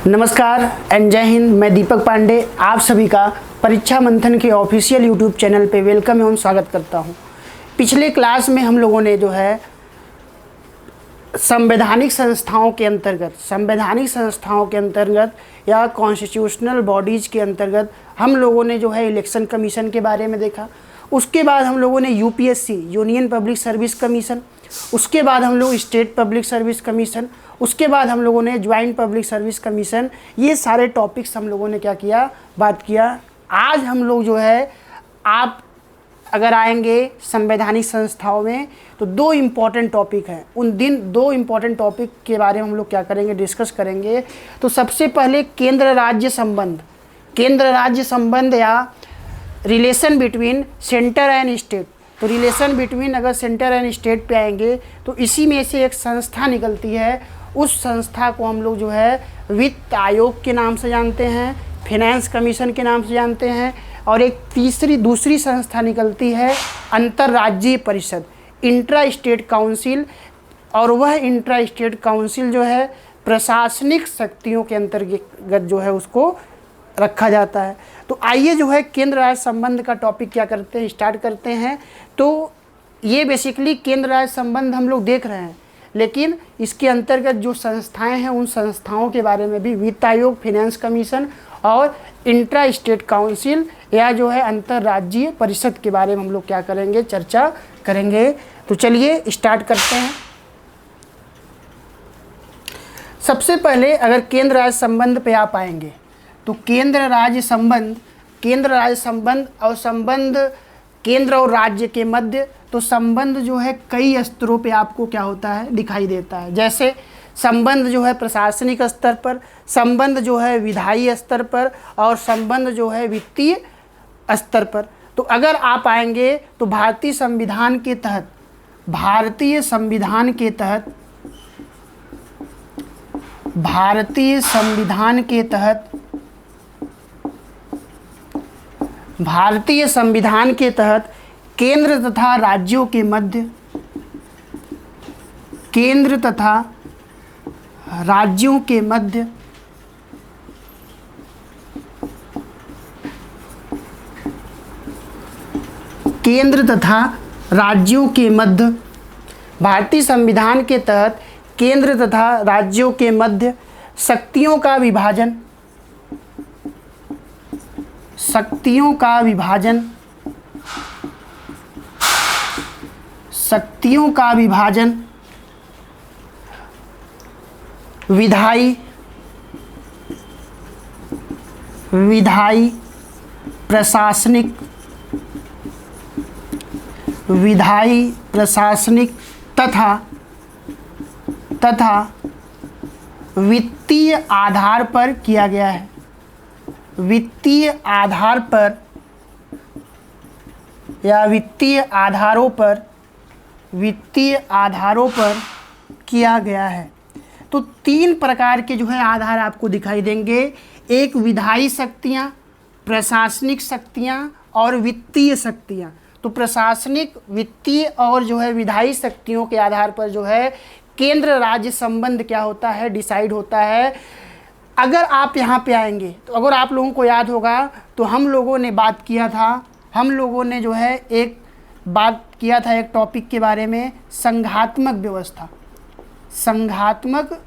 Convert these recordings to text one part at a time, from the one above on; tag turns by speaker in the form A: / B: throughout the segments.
A: नमस्कार एंड जय हिंद। मैं दीपक पांडे आप सभी का परीक्षा मंथन के ऑफिशियल यूट्यूब चैनल पे वेलकम एवं स्वागत करता हूं। पिछले क्लास में हम लोगों ने जो है संवैधानिक संस्थाओं के अंतर्गत या कॉन्स्टिट्यूशनल बॉडीज़ के अंतर्गत हम लोगों ने जो है इलेक्शन कमीशन के बारे में देखा। उसके बाद हम लोगों ने UPSC union public service commission, उसके बाद हम लोग स्टेट पब्लिक सर्विस कमीशन, उसके बाद हम लोगों ने ज्वाइंट पब्लिक सर्विस कमीशन, ये सारे टॉपिक्स हम लोगों ने क्या किया, बात किया। आज हम लोग जो है आप अगर आएंगे संवैधानिक संस्थाओं में तो दो इम्पॉर्टेंट टॉपिक हैं। दो इम्पॉर्टेंट टॉपिक के बारे में हम लोग क्या करेंगे, डिस्कस करेंगे। तो सबसे पहले केंद्र राज्य संबंध या relation between centre and state. तो रिलेशन बिटवीन अगर सेंटर एंड स्टेट पे आएंगे तो इसी में से एक संस्था निकलती है, उस संस्था को हम लोग जो है वित्त आयोग के नाम से जानते हैं, फाइनेंस कमीशन के नाम से जानते हैं। और एक दूसरी संस्था निकलती है अंतर्राज्यीय परिषद, इंट्रा स्टेट काउंसिल। और वह इंट्रा स्टेट काउंसिल जो है प्रशासनिक शक्तियों के अंतर्गत जो है उसको रखा जाता है। तो आइए जो है केंद्र राज्य संबंध का टॉपिक क्या करते हैं, स्टार्ट करते हैं। तो ये बेसिकली केंद्र राज्य संबंध हम लोग देख रहे हैं, लेकिन इसके अंतर्गत जो संस्थाएं हैं उन संस्थाओं के बारे में भी वित्त आयोग, फाइनेंस कमीशन और इंट्रा स्टेट काउंसिल या जो है अंतर्राज्यीय परिषद के बारे में हम लोग क्या करेंगे, चर्चा करेंगे। तो चलिए स्टार्ट करते हैं। सबसे पहले अगर केंद्र राज्य संबंध पे आप आएंगे तो केंद्र राज्य संबंध और संबंध केंद्र और राज्य के मध्य, तो संबंध जो है कई स्तरों पे आपको क्या होता है, दिखाई देता है। जैसे संबंध जो है प्रशासनिक स्तर पर, संबंध जो है विधायी स्तर पर और संबंध जो है वित्तीय स्तर पर। तो अगर आप आएंगे तो भारतीय संविधान के तहत केंद्र तथा राज्यों के मध्य भारतीय संविधान के तहत केंद्र तथा राज्यों के मध्य शक्तियों का विभाजन विधायी, प्रशासनिक तथा वित्तीय आधार पर किया गया है। वित्तीय आधारों पर किया गया है। तो तीन प्रकार के जो है आधार आपको दिखाई देंगे, एक विधायी शक्तियाँ, प्रशासनिक शक्तियाँ और वित्तीय शक्तियाँ। तो प्रशासनिक, वित्तीय और जो है विधायी शक्तियों के आधार पर जो है केंद्र राज्य संबंध क्या होता है, डिसाइड होता है। अगर आप यहाँ पे आएंगे तो अगर आप लोगों को याद होगा तो हम लोगों ने बात किया था एक टॉपिक के बारे में, संघात्मक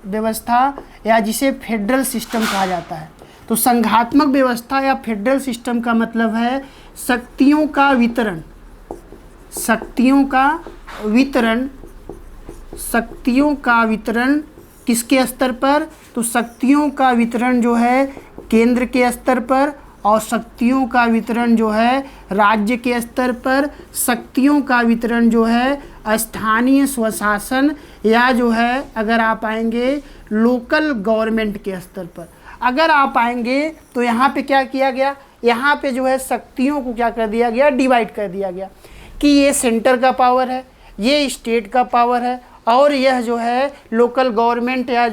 A: व्यवस्था या जिसे फेडरल सिस्टम कहा जाता है। तो संघात्मक व्यवस्था या फेडरल सिस्टम का मतलब है शक्तियों का वितरण किसके स्तर पर, तो शक्तियों का वितरण जो है केंद्र के स्तर पर और शक्तियों का वितरण जो है राज्य के स्तर पर, शक्तियों का वितरण जो है स्थानीय स्वशासन या जो है अगर आप आएंगे लोकल गवर्नमेंट के स्तर पर। अगर आप आएंगे तो यहाँ पे क्या किया गया, यहाँ पे जो है शक्तियों को क्या कर दिया गया, डिवाइड कर दिया गया कि ये सेंटर का पावर है, ये स्टेट का पावर है और यह जो है लोकल गवर्नमेंट या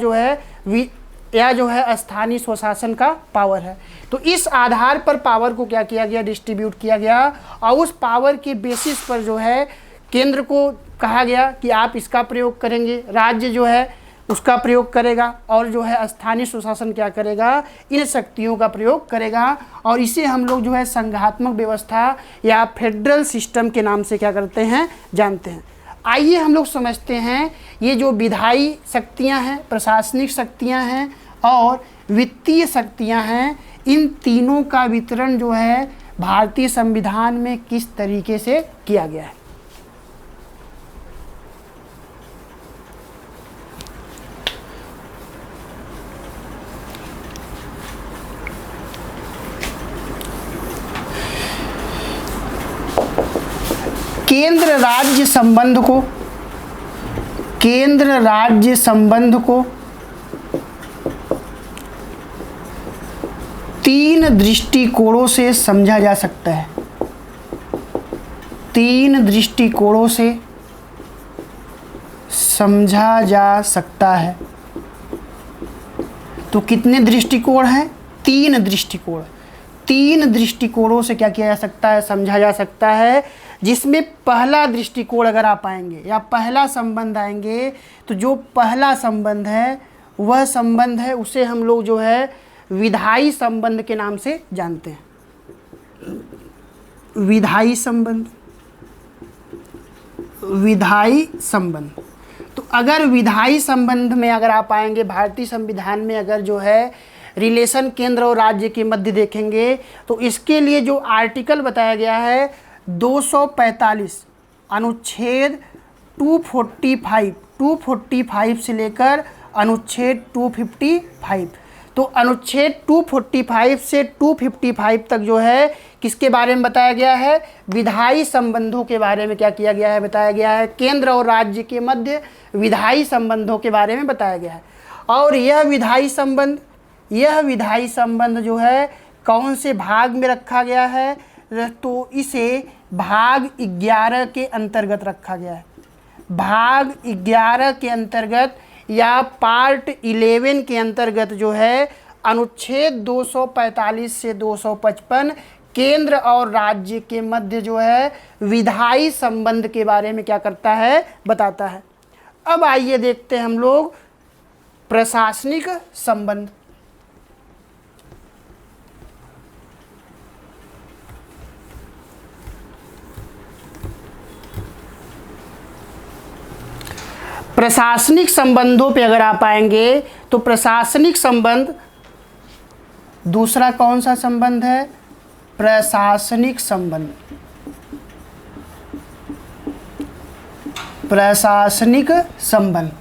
A: जो है स्थानीय स्वशासन का पावर है। तो इस आधार पर पावर को क्या किया गया, डिस्ट्रीब्यूट किया गया और उस पावर के बेसिस पर जो है केंद्र को कहा गया कि आप इसका प्रयोग करेंगे, राज्य जो है उसका प्रयोग करेगा, और जो है स्थानीय सुशासन क्या करेगा, इन शक्तियों का प्रयोग करेगा। और इसे हम लोग जो है संघात्मक व्यवस्था या फेडरल सिस्टम के नाम से क्या करते हैं, जानते हैं। आइए हम लोग समझते हैं ये जो विधायी शक्तियां हैं, प्रशासनिक शक्तियां हैं और वित्तीय शक्तियां हैं, इन तीनों का वितरण जो है भारतीय संविधान में किस तरीके से किया गया है। केंद्र राज्य संबंध को तीन दृष्टिकोणों से समझा जा सकता है। तीन दृष्टिकोणों से समझा जा सकता है। तो कितने दृष्टिकोण हैं? तीन दृष्टिकोण। तीन दृष्टिकोणों से क्या किया जा सकता है, समझा जा सकता है। जिसमें पहला दृष्टिकोण अगर आप आएंगे या पहला संबंध आएंगे, तो जो पहला संबंध है वह संबंध है, उसे हम लोग जो है विधायी संबंध के नाम से जानते हैं। विधायी संबंध, विधायी संबंध। तो अगर विधायी संबंध में अगर आप आएंगे, भारतीय संविधान में अगर जो है रिलेशन केंद्र और राज्य के मध्य देखेंगे, तो इसके लिए जो आर्टिकल बताया गया है 245 अनुच्छेद 245 से लेकर अनुच्छेद 255। तो अनुच्छेद 245 से 255 तक जो है किसके बारे में बताया गया है, विधायी संबंधों के बारे में क्या किया गया है, बताया गया है। केंद्र और राज्य के मध्य विधायी संबंधों के बारे में बताया गया है। और यह विधायी संबंध जो है कौन से भाग में रखा गया है, तो इसे भाग 11 के अंतर्गत रखा गया है। भाग 11 के अंतर्गत या पार्ट 11 के अंतर्गत जो है अनुच्छेद 245 से 255 केंद्र और राज्य के मध्य जो है विधायी संबंध के बारे में क्या करता है, बताता है। अब आइए देखते हैं हम लोग प्रशासनिक संबंध। प्रशासनिक संबंधों पे अगर आप आएंगे, तो प्रशासनिक संबंध दूसरा कौन सा संबंध है, प्रशासनिक संबंध। प्रशासनिक संबंध।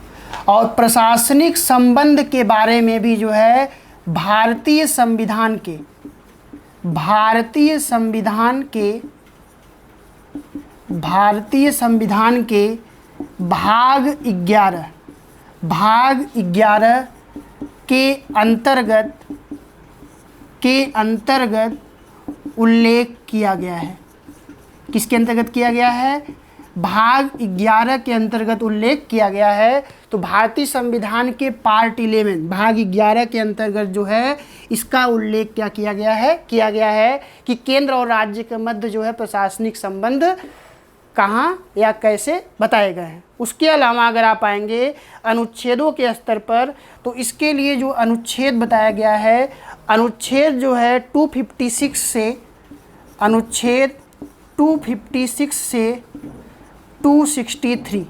A: और प्रशासनिक संबंध के बारे में भी जो है भारतीय संविधान के भाग 11 के अंतर्गत उल्लेख किया गया है। किसके अंतर्गत किया गया है, भाग 11 के अंतर्गत उल्लेख किया गया है। तो भारतीय संविधान के पार्ट 11 भाग 11 के अंतर्गत जो है इसका उल्लेख क्या किया गया है कि केंद्र और राज्य के मध्य जो है प्रशासनिक संबंध कहाँ या कैसे बताए गए हैं। उसके अलावा अगर आप आएंगे अनुच्छेदों के स्तर पर, तो इसके लिए जो अनुच्छेद बताया गया है, अनुच्छेद जो है 256 से 263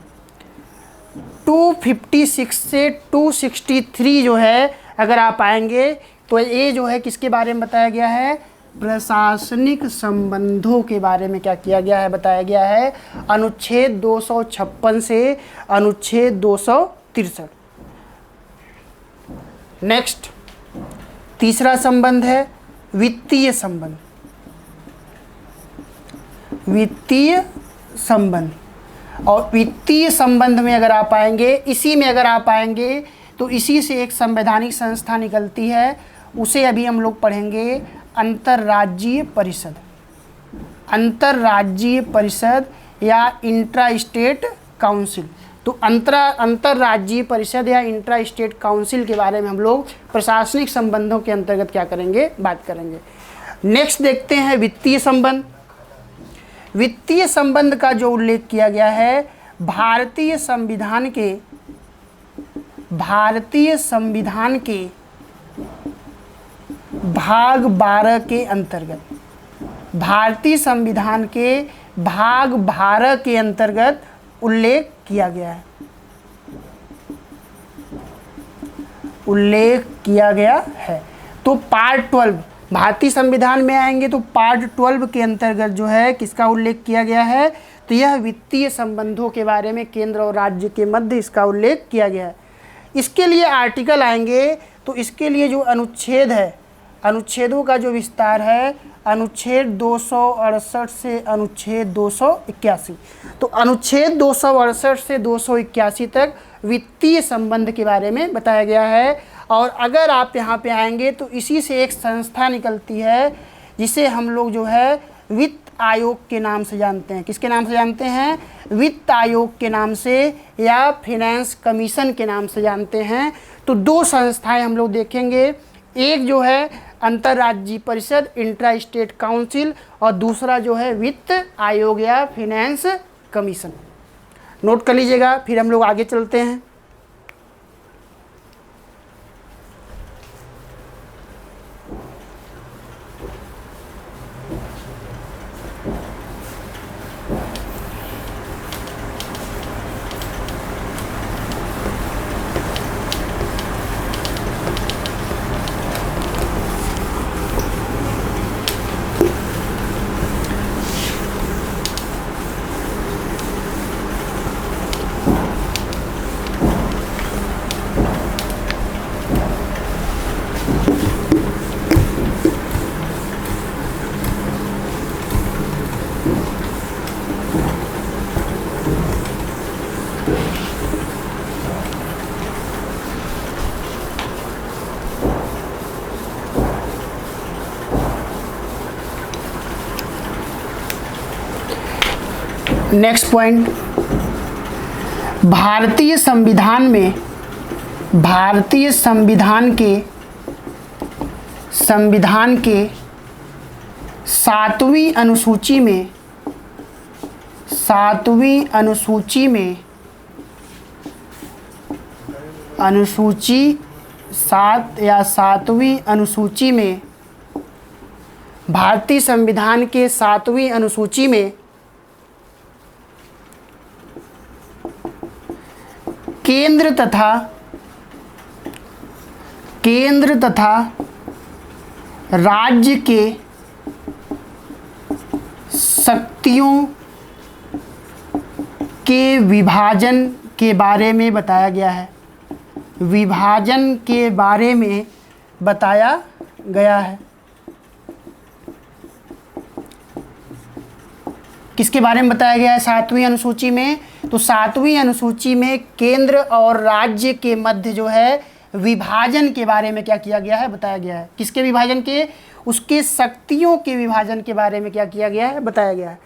A: 256 से 263 जो है अगर आप आएंगे, तो ये जो है किसके बारे में बताया गया है, प्रशासनिक संबंधों के बारे में क्या किया गया है, बताया गया है। अनुच्छेद 256 से अनुच्छेद 263। नेक्स्ट तीसरा संबंध है वित्तीय संबंध। वित्तीय संबंध। और वित्तीय संबंध में अगर आप आएंगे, इसी में अगर आप आएंगे तो इसी से एक संवैधानिक संस्था निकलती है, उसे अभी हम लोग पढ़ेंगे अंतर्राज्यीय परिषद। अंतर्राज्यीय परिषद या इंट्रा स्टेट काउंसिल। तो अंतर्राज्यीय परिषद या इंट्रा स्टेट काउंसिल के बारे में हम लोग प्रशासनिक संबंधों के अंतर्गत क्या करेंगे, बात करेंगे। नेक्स्ट देखते हैं वित्तीय संबंध। वित्तीय संबंध का जो उल्लेख किया गया है भारतीय संविधान के भारतीय संविधान के भाग 12 के अंतर्गत, भारतीय संविधान के भाग 12 के अंतर्गत उल्लेख किया गया है, उल्लेख किया गया है। तो पार्ट 12 भारतीय संविधान में आएंगे तो पार्ट 12 के अंतर्गत जो है किसका उल्लेख किया गया है, तो यह वित्तीय संबंधों के बारे में केंद्र और राज्य के मध्य इसका उल्लेख किया गया है। इसके लिए आर्टिकल आएंगे तो इसके लिए जो अनुच्छेद है, अनुच्छेदों का जो विस्तार है, अनुच्छेद 268 से अनुच्छेद 281। तो अनुच्छेद 268 से 281 तक वित्तीय संबंध के बारे में बताया गया है। और अगर आप यहाँ पे आएंगे तो इसी से एक संस्था निकलती है जिसे हम लोग जो है वित्त आयोग के नाम से जानते हैं। किसके नाम से जानते हैं? वित्त आयोग के नाम से या फाइनेंस कमीशन के नाम से जानते हैं। तो दो संस्थाएं हम लोग देखेंगे, एक जो है अंतर्राज्यीय परिषद इंट्रा स्टेट काउंसिल और दूसरा जो है वित्त आयोग या फाइनेंस कमीशन। नोट कर लीजिएगा, फिर हम लोग आगे चलते हैं। नेक्स्ट पॉइंट, भारतीय संविधान में भारतीय संविधान के 7वीं अनुसूची में 7वीं अनुसूची में अनुसूची 7 या 7वीं अनुसूची में भारतीय संविधान के 7वीं अनुसूची में केंद्र तथा राज्य के शक्तियों के विभाजन के बारे में बताया गया है। विभाजन के बारे में बताया गया है। किसके बारे में बताया गया है 7वीं अनुसूची में? तो 7वीं अनुसूची में केंद्र और राज्य के मध्य जो है विभाजन के बारे में क्या किया गया है, बताया गया है। किसके विभाजन के? उसके शक्तियों के विभाजन के बारे में क्या किया गया है, बताया गया है।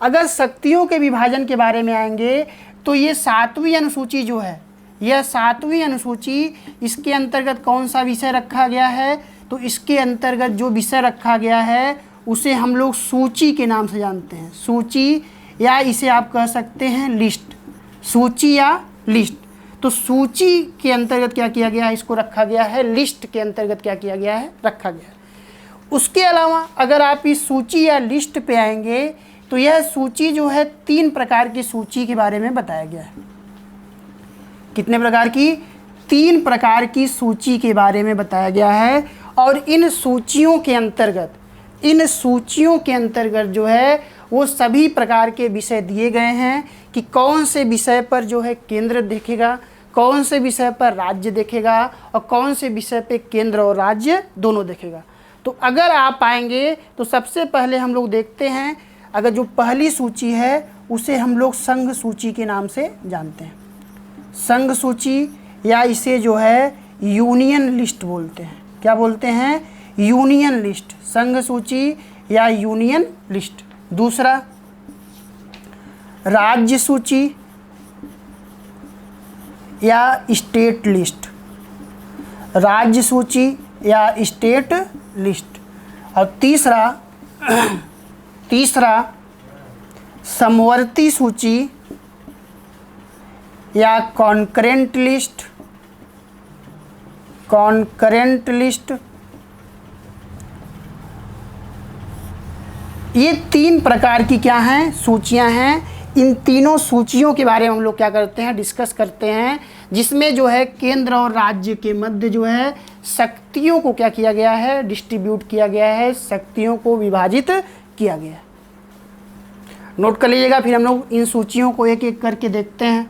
A: अगर शक्तियों के विभाजन के बारे में आएंगे तो ये 7वीं अनुसूची जो है, यह 7वीं अनुसूची, इसके अंतर्गत कौन सा विषय रखा गया है? तो इसके अंतर्गत जो विषय रखा गया है उसे हम लोग सूची के नाम से जानते हैं। सूची या इसे आप कह सकते हैं लिस्ट, सूची या लिस्ट। तो सूची के अंतर्गत क्या किया गया है, इसको रखा गया है। लिस्ट के अंतर्गत क्या किया गया है, रखा गया है। उसके अलावा अगर आप इस सूची या लिस्ट पे आएंगे तो यह सूची जो है 3 प्रकार की सूची के बारे में बताया गया है। कितने प्रकार की? 3 प्रकार की सूची के बारे में बताया गया है। और इन सूचियों के अंतर्गत जो है वो सभी प्रकार के विषय दिए गए हैं कि कौन से विषय पर जो है केंद्र देखेगा, कौन से विषय पर राज्य देखेगा और कौन से विषय पे केंद्र और राज्य दोनों देखेगा। तो अगर आप आएंगे तो सबसे पहले हम लोग देखते हैं, अगर जो पहली सूची है उसे हम लोग संघ सूची के नाम से जानते हैं। संघ सूची या इसे जो है यूनियन लिस्ट बोलते हैं। क्या बोलते हैं? यूनियन लिस्ट, संघ सूची या यूनियन लिस्ट। दूसरा राज्य सूची या स्टेट लिस्ट, राज्य सूची या स्टेट लिस्ट। और तीसरा समवर्ती सूची या कॉन्करेंट लिस्ट कॉन्करेंट लिस्ट। ये 3 प्रकार की क्या हैं, सूचियां हैं। इन तीनों सूचियों के बारे में हम लोग क्या करते हैं, डिस्कस करते हैं, जिसमें जो है केंद्र और राज्य के मध्य जो है शक्तियों को क्या किया गया है, डिस्ट्रीब्यूट किया गया है, शक्तियों को विभाजित किया गया है। नोट कर लीजिएगा, फिर हम लोग इन सूचियों को एक एक करके देखते हैं।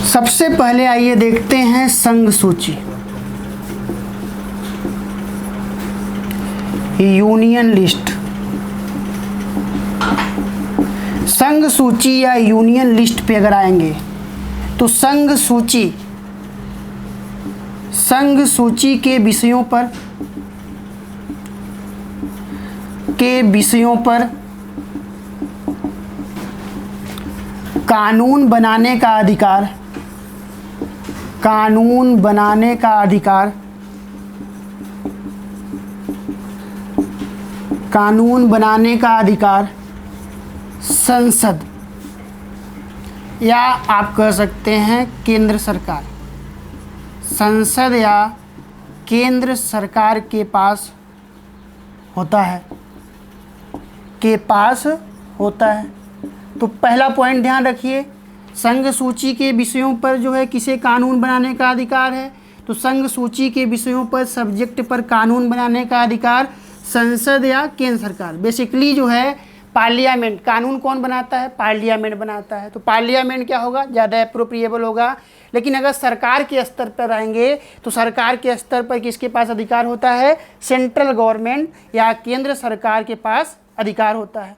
A: सबसे पहले आइए देखते हैं संघ सूची, यूनियन लिस्ट। संघ सूची या यूनियन लिस्ट पे अगर आएंगे तो संघ सूची के विषयों पर कानून बनाने का अधिकार, संसद या आप कह सकते हैं केंद्र सरकार, संसद या केंद्र सरकार के पास होता है। तो पहला पॉइंट ध्यान रखिए, संघ सूची के विषयों पर जो है किसे कानून बनाने का अधिकार है, तो संघ सूची के विषयों पर, सब्जेक्ट पर कानून बनाने का अधिकार संसद या केंद्र सरकार। बेसिकली जो है पार्लियामेंट, कानून कौन बनाता है, पार्लियामेंट बनाता है। तो पार्लियामेंट क्या होगा, ज़्यादा एप्रोप्रिएबल होगा। लेकिन अगर सरकार के स्तर पर आएंगे तो सरकार के स्तर पर किसके पास अधिकार होता है, सेंट्रल गवर्नमेंट या केंद्र सरकार के पास अधिकार होता है।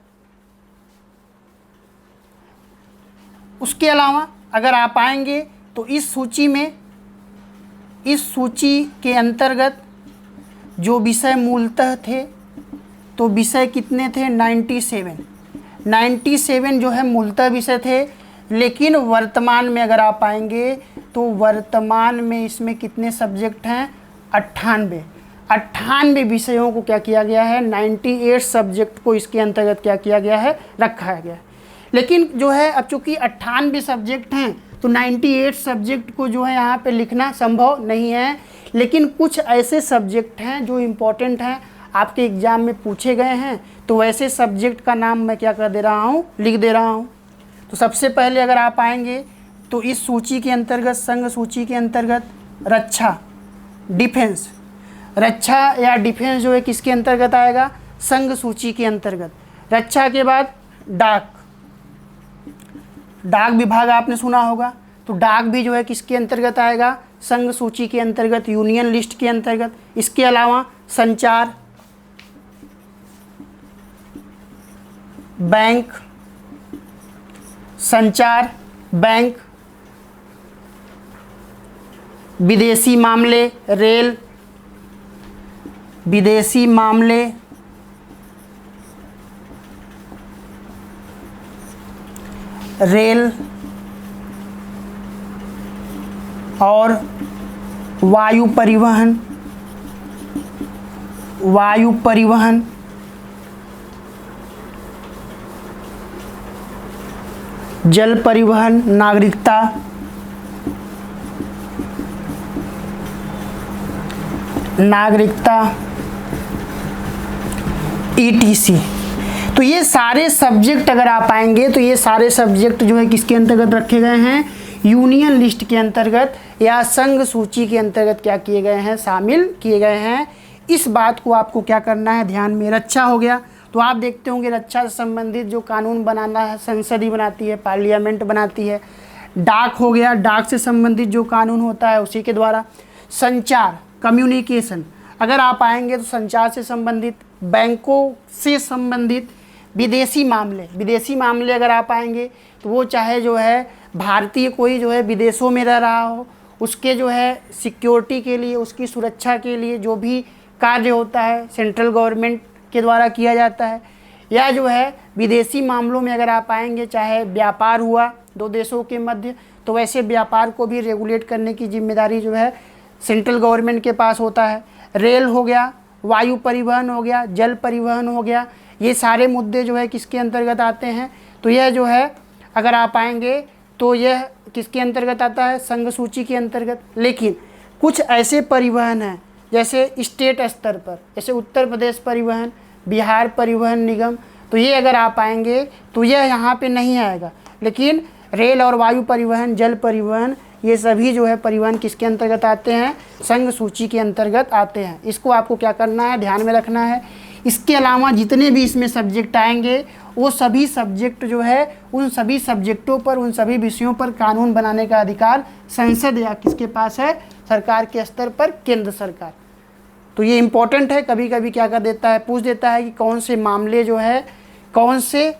A: उसके अलावा अगर आप आएंगे तो इस सूची के अंतर्गत जो विषय मूलतः थे, तो विषय कितने थे, 97 जो है मूलतः विषय थे। लेकिन वर्तमान में अगर आप आएंगे तो वर्तमान में इसमें कितने सब्जेक्ट हैं, 98 विषयों को क्या किया गया है, 98 सब्जेक्ट को इसके अंतर्गत क्या किया गया है, रखा गया है। लेकिन जो है अब चूँकि 98 सब्जेक्ट हैं तो 98 सब्जेक्ट को जो है यहाँ पे लिखना संभव नहीं है। लेकिन कुछ ऐसे सब्जेक्ट हैं जो इम्पोर्टेंट हैं, आपके एग्ज़ाम में पूछे गए हैं, तो वैसे सब्जेक्ट का नाम मैं क्या कर दे रहा हूँ, लिख दे रहा हूँ। तो सबसे पहले अगर आप आएंगे तो इस सूची के अंतर्गत, संघ सूची के अंतर्गत रक्षा, डिफेंस, रक्षा या डिफेंस जो है किसके अंतर्गत आएगा, संघ सूची के अंतर्गत। रक्षा के बाद डाक विभाग आपने सुना होगा, तो डाक भी जो है किसके अंतर्गत आएगा, संघ सूची के अंतर्गत, यूनियन लिस्ट के अंतर्गत। इसके अलावा संचार, बैंक, विदेशी मामले, रेल और वायु परिवहन, जल परिवहन, नागरिकता, ETC। तो ये सारे सब्जेक्ट अगर आप आएंगे तो ये सारे सब्जेक्ट जो है किसके अंतर्गत रखे गए हैं, यूनियन लिस्ट के अंतर्गत या संघ सूची के अंतर्गत क्या किए गए हैं, शामिल किए गए हैं। इस बात को आपको क्या करना है, ध्यान में। रक्षा हो गया, तो आप देखते होंगे रक्षा से संबंधित जो कानून बनाना है संसद ही बनाती है, पार्लियामेंट बनाती है। डाक हो गया, डाक से संबंधित जो कानून होता है उसी के द्वारा। संचार, कम्युनिकेशन, अगर आप आएंगे तो संचार से संबंधित, बैंकों से संबंधित, विदेशी मामले अगर आप आएंगे तो वो चाहे जो है भारतीय कोई जो है विदेशों में रह रहा हो, उसके जो है सिक्योरिटी के लिए, उसकी सुरक्षा के लिए जो भी कार्य होता है सेंट्रल गवर्नमेंट के द्वारा किया जाता है। या जो है विदेशी मामलों में अगर आप आएंगे, चाहे व्यापार हुआ दो देशों के मध्य, तो वैसे व्यापार को भी रेगुलेट करने की जिम्मेदारी जो है सेंट्रल गवर्नमेंट के पास होता है। रेल हो गया, वायु परिवहन हो गया, जल परिवहन हो गया, ये सारे मुद्दे जो है किसके अंतर्गत आते हैं? तो यह जो है अगर आप आएंगे तो यह किसके अंतर्गत आता है? संघ सूची के अंतर्गत। लेकिन कुछ ऐसे परिवहन हैं जैसे स्टेट स्तर पर, जैसे उत्तर प्रदेश परिवहन, बिहार परिवहन निगम, तो ये अगर आप आएंगे तो यह यहाँ पे नहीं आएगा। लेकिन रेल और वायु परिवहन, जल परिवहन, ये सभी जो है परिवहन किसके अंतर्गत आते हैं? संघ सूची के अंतर्गत आते हैं। इसको आपको क्या करना है? ध्यान में रखना है। इसके अलावा जितने भी इसमें सब्जेक्ट आएंगे वो सभी सब्जेक्ट जो है उन सभी सब्जेक्टों पर, उन सभी विषयों पर कानून बनाने का अधिकार संसद या किसके पास है? सरकार के स्तर पर, केंद्र सरकार। तो ये इम्पोर्टेंट है। कभी कभी क्या कर देता है, पूछ देता है कि कौन से मामले जो है कौन से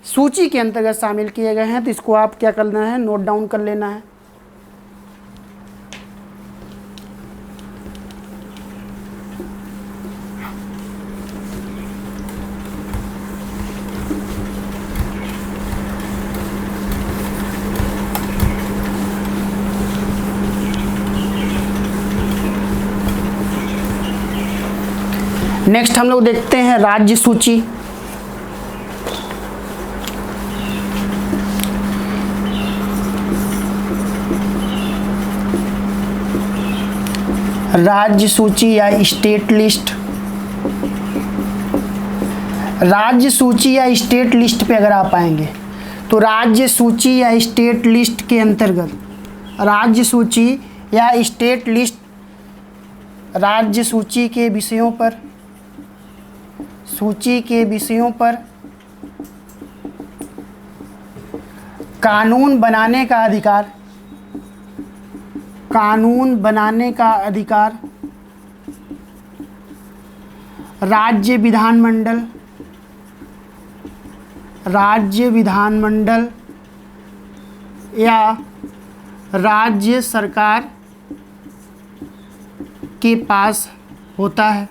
A: सूची के अंतर्गत शामिल किए गए हैं, तो इसको आप क्या करना है? नोट डाउन कर लेना है। नेक्स्ट हम लोग देखते हैं राज्य सूची। राज्य सूची या स्टेट लिस्ट। राज्य सूची या स्टेट लिस्ट पे अगर आप आएंगे तो राज्य सूची या स्टेट लिस्ट के अंतर्गत, राज्य सूची या स्टेट लिस्ट राज्य सूची के विषयों पर, सूची के विषयों पर कानून बनाने का अधिकार, कानून बनाने का अधिकार राज्य विधानमंडल, राज्य विधानमंडल या राज्य सरकार के पास होता है।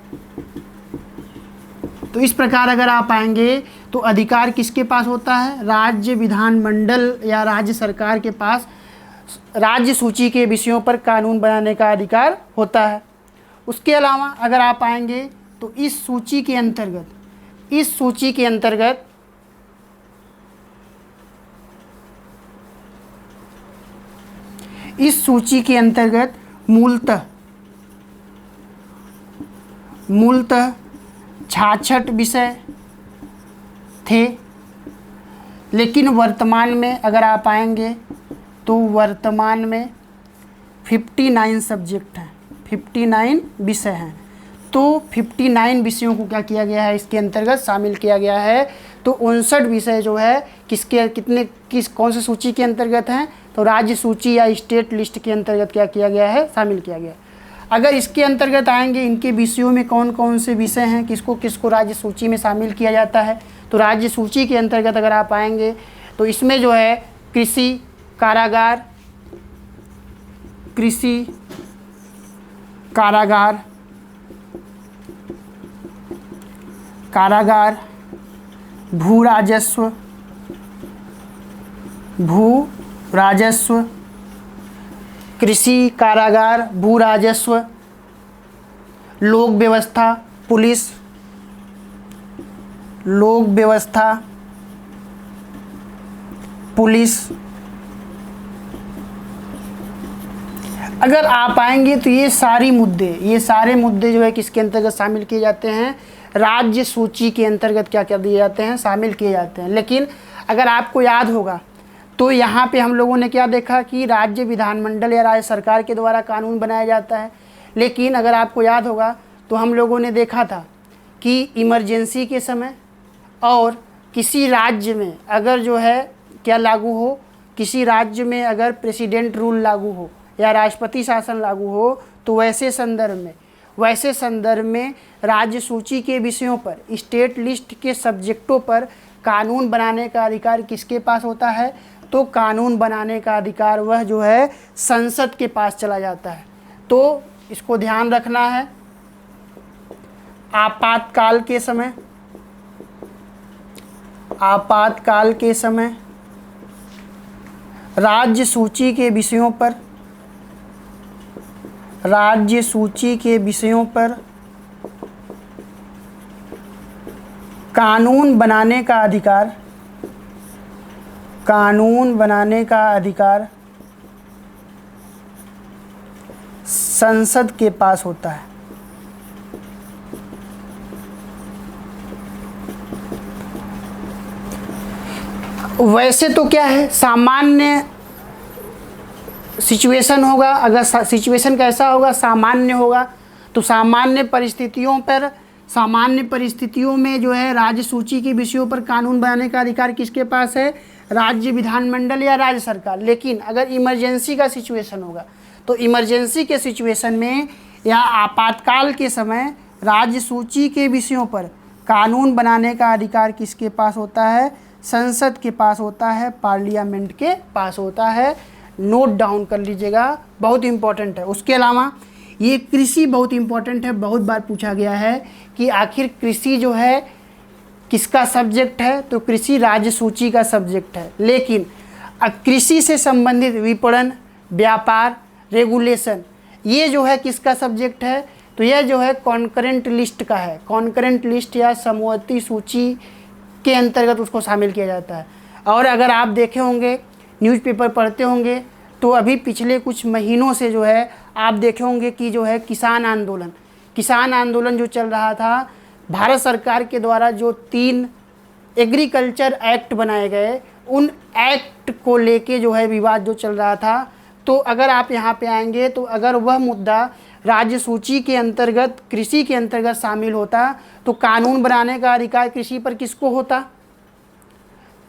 A: तो इस प्रकार अगर आप आएंगे तो अधिकार किसके पास होता है? राज्य विधानमंडल या राज्य सरकार के पास राज्य सूची के विषयों पर कानून बनाने का अधिकार होता है। उसके अलावा अगर आप आएंगे तो इस सूची के अंतर्गत, इस सूची के अंतर्गत इस सूची के अंतर्गत मूलतः 66 विषय थे, लेकिन वर्तमान में अगर आप आएंगे तो वर्तमान में 59 सब्जेक्ट हैं, 59 विषय हैं। तो 59 विषयों को क्या किया गया है? इसके अंतर्गत शामिल किया गया है। तो 59 विषय जो है कौन से सूची के अंतर्गत हैं? तो राज्य सूची या स्टेट लिस्ट के अंतर्गत क्या किया गया है? शामिल किया गया है। अगर इसके अंतर्गत आएंगे, इनके विषयों में कौन कौन से विषय हैं, किसको किसको राज्य सूची में शामिल किया जाता है? तो राज्य सूची के अंतर्गत अगर आप आएंगे तो इसमें जो है कृषि कारागार, कृषि कारागार, कारागार, भू राजस्व, भू राजस्व, कृषि कारागार, भू राजस्व, लोक व्यवस्था, पुलिस, लोक व्यवस्था, पुलिस। अगर आप आएंगे तो ये सारे मुद्दे जो है किसके अंतर्गत शामिल किए जाते हैं? राज्य सूची के अंतर्गत क्या कर दिए जाते हैं? शामिल किए जाते हैं। लेकिन अगर आपको याद होगा तो यहाँ पे हम लोगों ने क्या देखा कि राज्य विधानमंडल या राज्य सरकार के द्वारा कानून बनाया जाता है। लेकिन अगर आपको याद होगा तो हम लोगों ने देखा था कि इमरजेंसी के समय और किसी राज्य में अगर जो है क्या लागू हो, किसी राज्य में अगर प्रेसिडेंट रूल लागू हो या राष्ट्रपति शासन लागू हो, तो वैसे संदर्भ में वैसे संदर्भ में राज्य सूची के विषयों पर, स्टेट लिस्ट के सब्जेक्टों पर कानून बनाने का अधिकार किसके पास होता है? तो कानून बनाने का अधिकार वह जो है संसद के पास चला जाता है। तो इसको ध्यान रखना है। आपातकाल के समय, आपातकाल के समय राज्य सूची के विषयों पर, राज्य सूची के विषयों पर कानून बनाने का अधिकार, कानून बनाने का अधिकार संसद के पास होता है। वैसे तो क्या है, सामान्य सिचुएशन होगा। अगर सिचुएशन कैसा होगा, सामान्य होगा, तो सामान्य परिस्थितियों पर, सामान्य परिस्थितियों में जो है राज्य सूची के विषयों पर कानून बनाने का अधिकार किसके पास है? राज्य विधानमंडल या राज्य सरकार। लेकिन अगर इमरजेंसी का सिचुएशन होगा, तो इमरजेंसी के सिचुएशन में या आपातकाल के समय राज्य सूची के विषयों पर कानून बनाने का अधिकार किसके पास होता है? संसद के पास होता है, पार्लियामेंट के पास होता है। नोट डाउन कर लीजिएगा, बहुत इंपॉर्टेंट है। उसके अलावा ये कृषि बहुत इंपॉर्टेंट है, बहुत बार पूछा गया है कि आखिर कृषि जो है किसका सब्जेक्ट है? तो कृषि राज्य सूची का सब्जेक्ट है। लेकिन कृषि से संबंधित विपणन, व्यापार, रेगुलेशन, ये जो है किसका सब्जेक्ट है? तो यह जो है कॉन्करेंट लिस्ट का है। कॉन्करेंट लिस्ट या समवर्ती सूची के अंतर्गत उसको शामिल किया जाता है। और अगर आप देखे होंगे, न्यूज़पेपर पढ़ते होंगे, तो अभी पिछले कुछ महीनों से जो है आप देखे होंगे कि जो है किसान आंदोलन जो चल रहा था, भारत सरकार के द्वारा जो 3 एग्रीकल्चर एक्ट बनाए गए, उन एक्ट को लेके जो है विवाद जो चल रहा था। तो अगर आप यहाँ पे आएंगे, तो अगर वह मुद्दा राज्य सूची के अंतर्गत, कृषि के अंतर्गत शामिल होता, तो कानून बनाने का अधिकार कृषि पर किसको होता?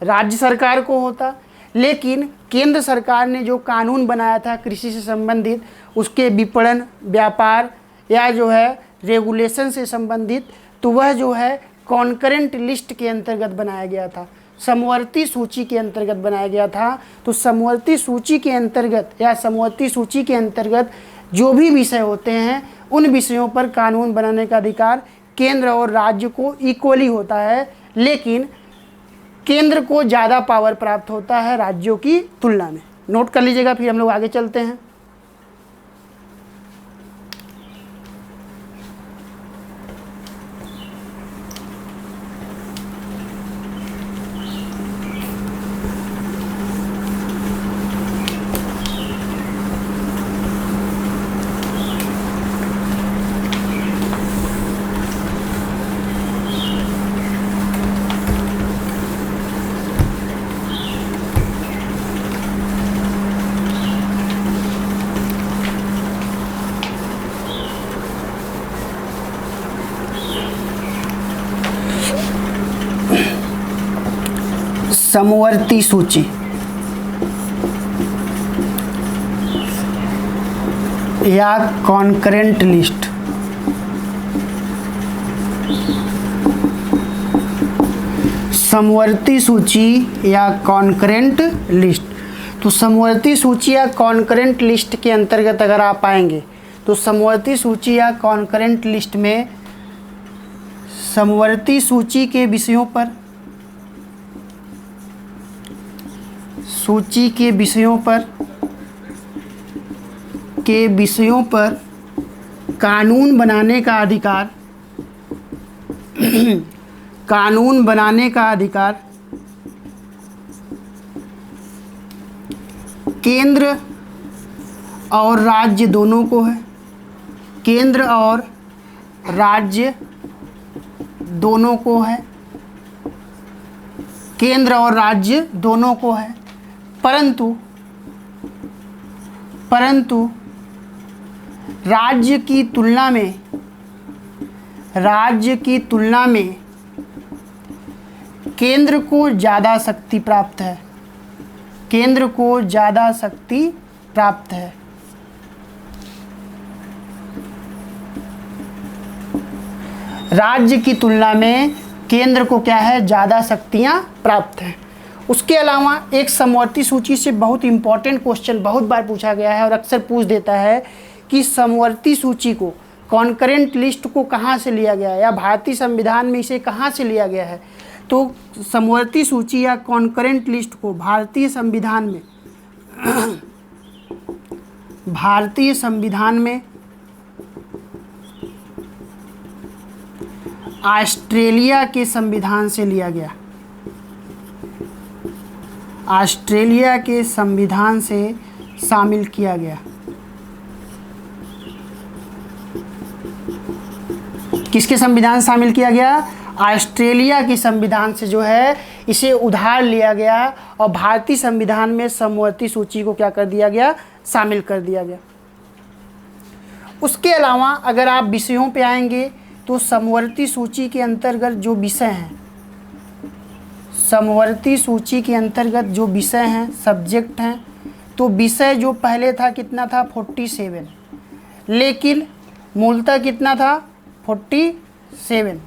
A: राज्य सरकार को होता। लेकिन केंद्र सरकार ने जो कानून बनाया था कृषि से संबंधित, उसके विपणन, व्यापार या जो है रेगुलेशन से संबंधित, तो वह जो है कॉन्करेंट लिस्ट के अंतर्गत बनाया गया था, समवर्ती सूची के अंतर्गत बनाया गया था। तो समवर्ती सूची के अंतर्गत या समवर्ती सूची के अंतर्गत जो भी विषय होते हैं, उन विषयों पर कानून बनाने का अधिकार केंद्र और राज्य को इक्वली होता है। लेकिन केंद्र को ज़्यादा पावर प्राप्त होता है राज्यों की तुलना में। नोट कर लीजिएगा, फिर हम लोग आगे चलते हैं। समवर्ती सूची या कॉन्करेंट लिस्ट, समवर्ती सूची या कॉन्करेंट लिस्ट। तो समवर्ती सूची या कॉन्करेंट लिस्ट के अंतर्गत अगर आप आएंगे, तो समवर्ती सूची या कॉन्करेंट लिस्ट में समवर्ती सूची के विषयों पर, सूची के विषयों पर कानून बनाने का अधिकार कानून बनाने का अधिकार केंद्र और राज्य दोनों को है। केंद्र और राज्य दोनों को है। केंद्र और राज्य दोनों को है। परंतु राज्य की तुलना में केंद्र को ज़्यादा शक्ति प्राप्त है। केंद्र को ज़्यादा शक्ति प्राप्त है। राज्य की तुलना में केंद्र को क्या है, ज़्यादा शक्तियाँ प्राप्त हैं। उसके अलावा एक समवर्ती सूची से बहुत इंपॉर्टेंट क्वेश्चन बहुत बार पूछा गया है और अक्सर पूछ देता है कि समवर्ती सूची को, कॉन्करेंट लिस्ट को कहाँ से लिया गया है या भारतीय संविधान में इसे कहाँ से लिया गया है। तो समवर्ती सूची या कॉन्करेंट लिस्ट को भारतीय संविधान में ऑस्ट्रेलिया के संविधान से लिया गया। ऑस्ट्रेलिया के संविधान से शामिल किया गया। किसके संविधान से शामिल किया गया? ऑस्ट्रेलिया के संविधान से जो है इसे उधार लिया गया और भारतीय संविधान में समवर्ती सूची को क्या कर दिया गया, शामिल कर दिया गया। उसके अलावा अगर आप विषयों पे आएंगे तो समवर्ती सूची के अंतर्गत जो विषय हैं, समवर्ती सूची के अंतर्गत जो विषय हैं, सब्जेक्ट हैं, तो विषय जो पहले था कितना था, 47, लेकिन मूलतः कितना था, 47।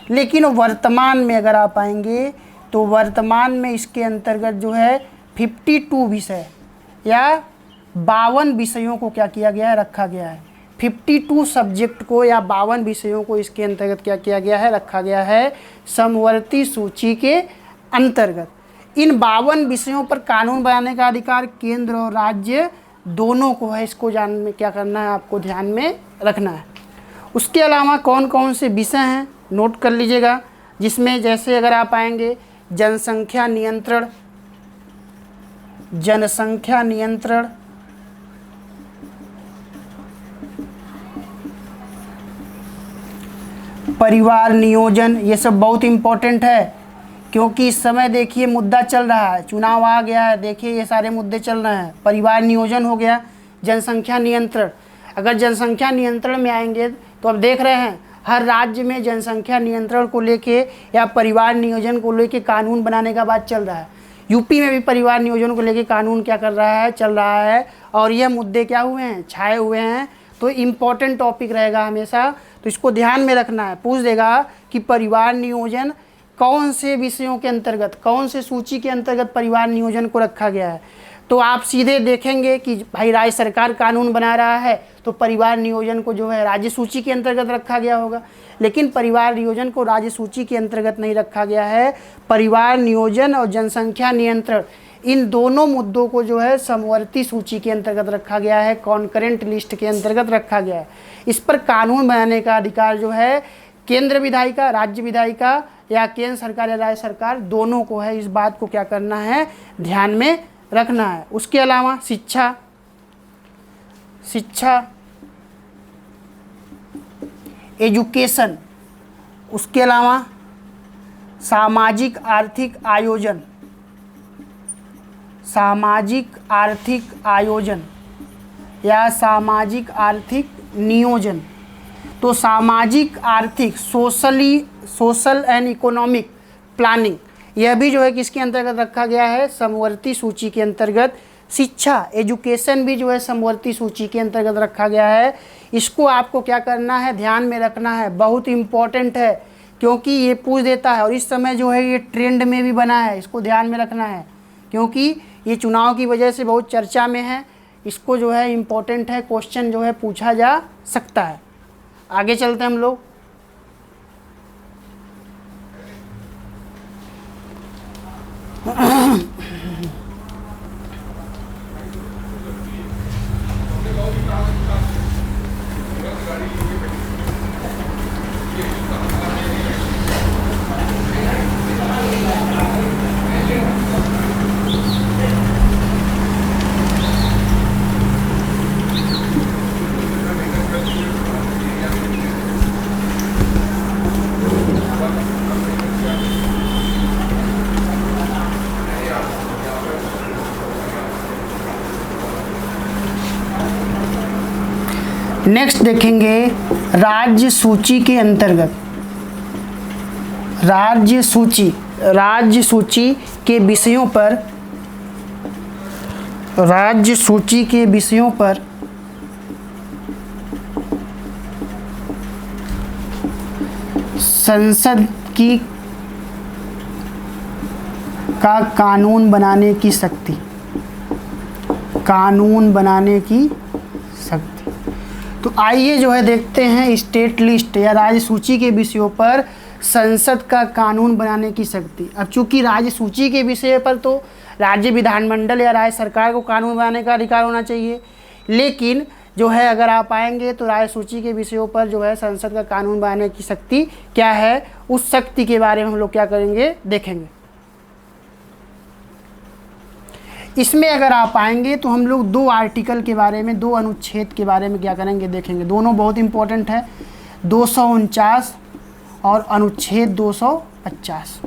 A: लेकिन वर्तमान में अगर आप आएंगे तो वर्तमान में इसके अंतर्गत जो है 52 विषय या 52 विषयों को क्या किया गया है, रखा गया है। 52 सब्जेक्ट को या 52 विषयों को इसके अंतर्गत क्या किया गया है, रखा गया है समवर्ती सूची के अंतर्गत। इन 52 विषयों पर कानून बनाने का अधिकार केंद्र और राज्य दोनों को है। इसको जान में क्या करना है, आपको ध्यान में रखना है। उसके अलावा कौन कौन से विषय हैं नोट कर लीजिएगा, जिसमें जैसे अगर आप आएंगे जनसंख्या नियंत्रण, जनसंख्या नियंत्रण, परिवार नियोजन, ये सब बहुत इम्पोर्टेंट है क्योंकि इस समय देखिए मुद्दा चल रहा है, चुनाव आ गया है, देखिए ये सारे मुद्दे चल रहे हैं। परिवार नियोजन हो गया, जनसंख्या नियंत्रण। अगर जनसंख्या नियंत्रण में आएंगे तो अब देख रहे हैं हर राज्य में जनसंख्या नियंत्रण को लेके या परिवार नियोजन को लेके कानून बनाने का बात चल रहा है। यूपी में भी परिवार नियोजन को लेके कानून क्या कर रहा है, चल रहा है, और यह मुद्दे क्या हुए हैं, छाए हुए हैं। तो इम्पॉर्टेंट टॉपिक रहेगा हमेशा, तो इसको ध्यान में रखना है। पूछ देगा कि परिवार नियोजन कौन से विषयों के अंतर्गत, कौन से सूची के अंतर्गत परिवार नियोजन को रखा गया है, तो आप सीधे देखेंगे कि भाई राज्य सरकार कानून बना रहा है तो परिवार नियोजन को जो है राज्य सूची के अंतर्गत रखा गया होगा। लेकिन परिवार नियोजन को राज्य सूची के अंतर्गत नहीं रखा गया है। परिवार नियोजन और जनसंख्या नियंत्रण, इन दोनों मुद्दों को जो है समवर्ती सूची के अंतर्गत रखा गया है, कॉन्करेंट लिस्ट के अंतर्गत रखा गया है। इस पर कानून बनाने का अधिकार जो है केंद्र विधायिका, राज्य विधायिका या केंद्र सरकार या राज्य सरकार दोनों को है। इस बात को क्या करना है, ध्यान में रखना है। उसके अलावा शिक्षा, एजुकेशन, उसके अलावा सामाजिक आर्थिक आयोजन, सामाजिक आर्थिक आयोजन या सामाजिक आर्थिक नियोजन। तो सामाजिक आर्थिक, सोशल एंड इकोनॉमिक प्लानिंग, यह भी जो है किसके अंतर्गत रखा गया है, समवर्ती सूची के अंतर्गत। शिक्षा, एजुकेशन भी जो है समवर्ती सूची के अंतर्गत रखा गया है। इसको आपको क्या करना है, ध्यान में रखना है, बहुत इम्पॉर्टेंट है क्योंकि ये पूछ देता है और इस समय जो है ये ट्रेंड में भी बना है। इसको ध्यान में रखना है क्योंकि ये चुनाव की वजह से बहुत चर्चा में है। इसको जो है इम्पोर्टेंट है, क्वेश्चन जो है पूछा जा सकता है। आगे चलते हैं हम लोग। नेक्स्ट देखेंगे राज्य सूची के अंतर्गत, राज्य सूची के विषयों पर, राज्य सूची के विषयों पर संसद की का कानून बनाने की शक्ति, कानून बनाने की शक्ति। तो आइए जो है देखते हैं स्टेट लिस्ट या राज्य सूची के विषयों पर संसद का कानून बनाने की शक्ति। अब चूंकि राज्य सूची के विषय पर तो राज्य विधानमंडल या राज्य सरकार को कानून बनाने का अधिकार होना चाहिए, लेकिन जो है अगर आप आएंगे तो राज्य सूची के विषयों पर जो है संसद का कानून बनाने की शक्ति क्या है, उस शक्ति के बारे में हम लोग क्या करेंगे, देखेंगे। इसमें अगर आप आएंगे तो हम लोग 2 आर्टिकल के बारे में, 2 अनुच्छेद के बारे में क्या करेंगे, देखेंगे। दोनों बहुत इंपॉर्टेंट है, 249 और अनुच्छेद 250,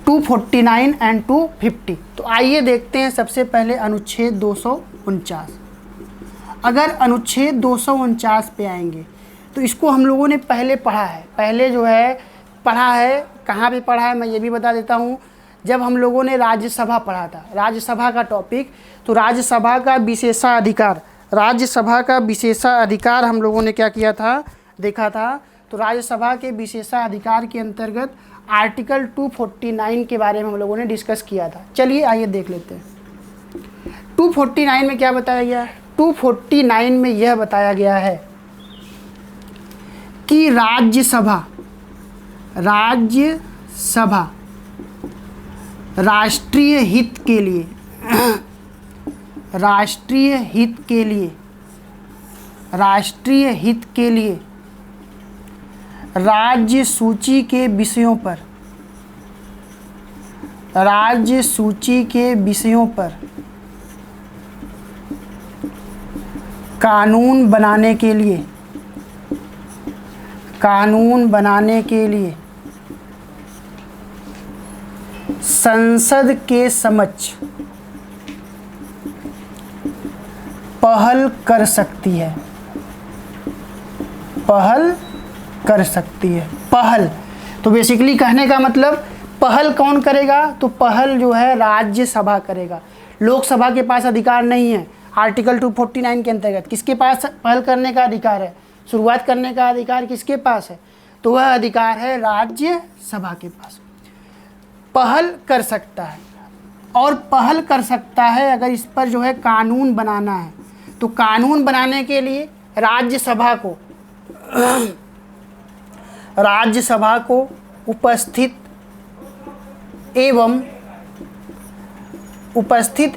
A: 249 एंड 250। तो आइए देखते हैं सबसे पहले अनुच्छेद 249। अगर अनुच्छेद 249 पे आएंगे तो इसको हम लोगों ने पहले पढ़ा है, पहले जो है पढ़ा है, कहाँ पे पढ़ा है मैं ये भी बता देता हूँ। जब हम लोगों ने राज्यसभा पढ़ा था, राज्यसभा का टॉपिक, तो राज्यसभा का विशेषाधिकार, राज्यसभा का विशेषाधिकार हम लोगों ने क्या किया था, देखा था। तो राज्यसभा के विशेषाधिकार के अंतर्गत आर्टिकल 249 के बारे में हम लोगों ने डिस्कस किया था। चलिए आइए देख लेते हैं 249 में क्या बताया गया है। 249 में यह बताया गया है कि राज्यसभा राष्ट्रीय हित के लिए राष्ट्रीय हित के लिए राज्य सूची के विषयों पर कानून बनाने के लिए संसद के समक्ष पहल कर सकती है। पहल तो बेसिकली कहने का मतलब पहल कौन करेगा, तो पहल जो है राज्यसभा करेगा। लोकसभा के पास अधिकार नहीं है। आर्टिकल 249 के अंतर्गत किसके पास पहल करने का अधिकार है, शुरुआत करने का अधिकार किसके पास है, तो वह अधिकार है राज्यसभा के पास। पहल कर सकता है, और पहल कर सकता है अगर इस पर जो है कानून बनाना है, तो कानून बनाने के लिए राज्यसभा को उपस्थित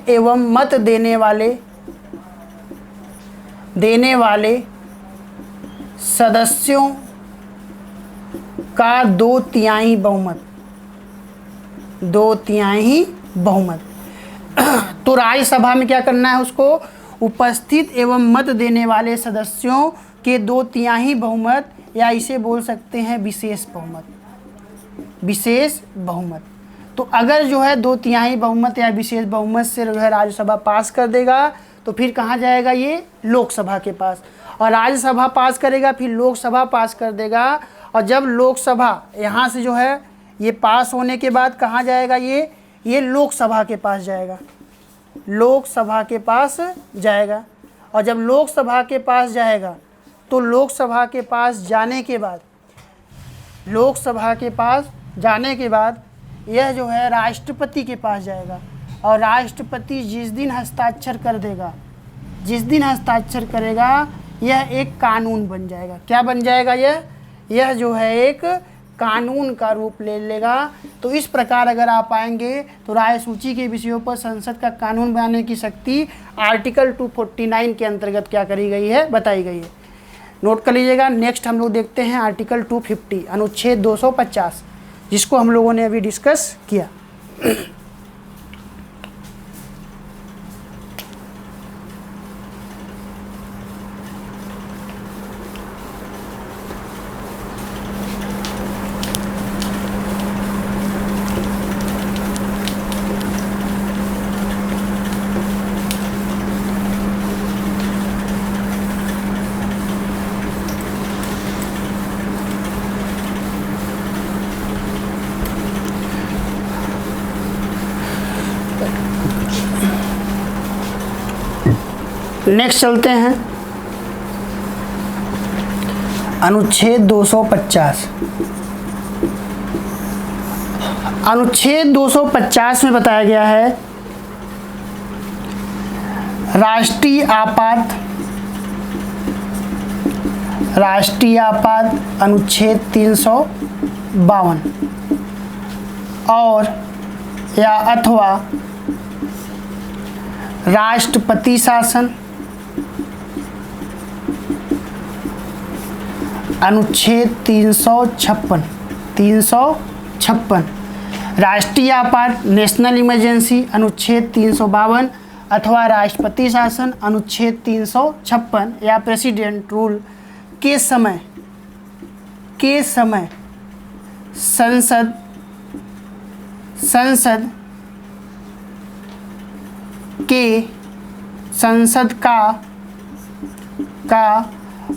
A: एवं मत देने वाले सदस्यों का 2/3 बहुमत। तो राज्यसभा में क्या करना है, उसको उपस्थित एवं मत देने वाले सदस्यों के 2/3 बहुमत, या इसे बोल सकते हैं विशेष बहुमत। तो अगर जो है 2/3 बहुमत या विशेष बहुमत से जो है राज्यसभा पास कर देगा, तो फिर कहाँ जाएगा, ये लोकसभा के पास। और राज्यसभा पास करेगा, फिर लोकसभा पास कर देगा, और जब लोकसभा यहाँ से जो है ये पास होने के बाद कहाँ जाएगा, ये लोकसभा के पास जाएगा, और जब लोकसभा के पास जाएगा, तो लोकसभा के पास जाने के बाद यह जो है राष्ट्रपति के पास जाएगा, और राष्ट्रपति जिस दिन हस्ताक्षर करेगा यह एक कानून बन जाएगा। क्या बन जाएगा, यह जो है एक कानून का रूप ले लेगा। तो इस प्रकार अगर आप आएंगे तो राज्य सूची के विषयों पर संसद का कानून बनाने की शक्ति आर्टिकल 249 के अंतर्गत क्या करी गई है, बताई गई है। नोट कर लीजिएगा। नेक्स्ट हम लोग देखते हैं आर्टिकल 250 अनुच्छेद 250, जिसको हम लोगों ने अभी डिस्कस किया। नेक्स्ट चलते हैं अनुच्छेद 250, अनुच्छेद 250 में बताया गया है राष्ट्रीय आपात अनुच्छेद 352 और या अथवा राष्ट्रपति शासन अनुच्छेद 356 राष्ट्रीय आपात नेशनल इमरजेंसी अनुच्छेद 352 अथवा राष्ट्रपति शासन अनुच्छेद 356 या प्रेसिडेंट रूल के समय संसद का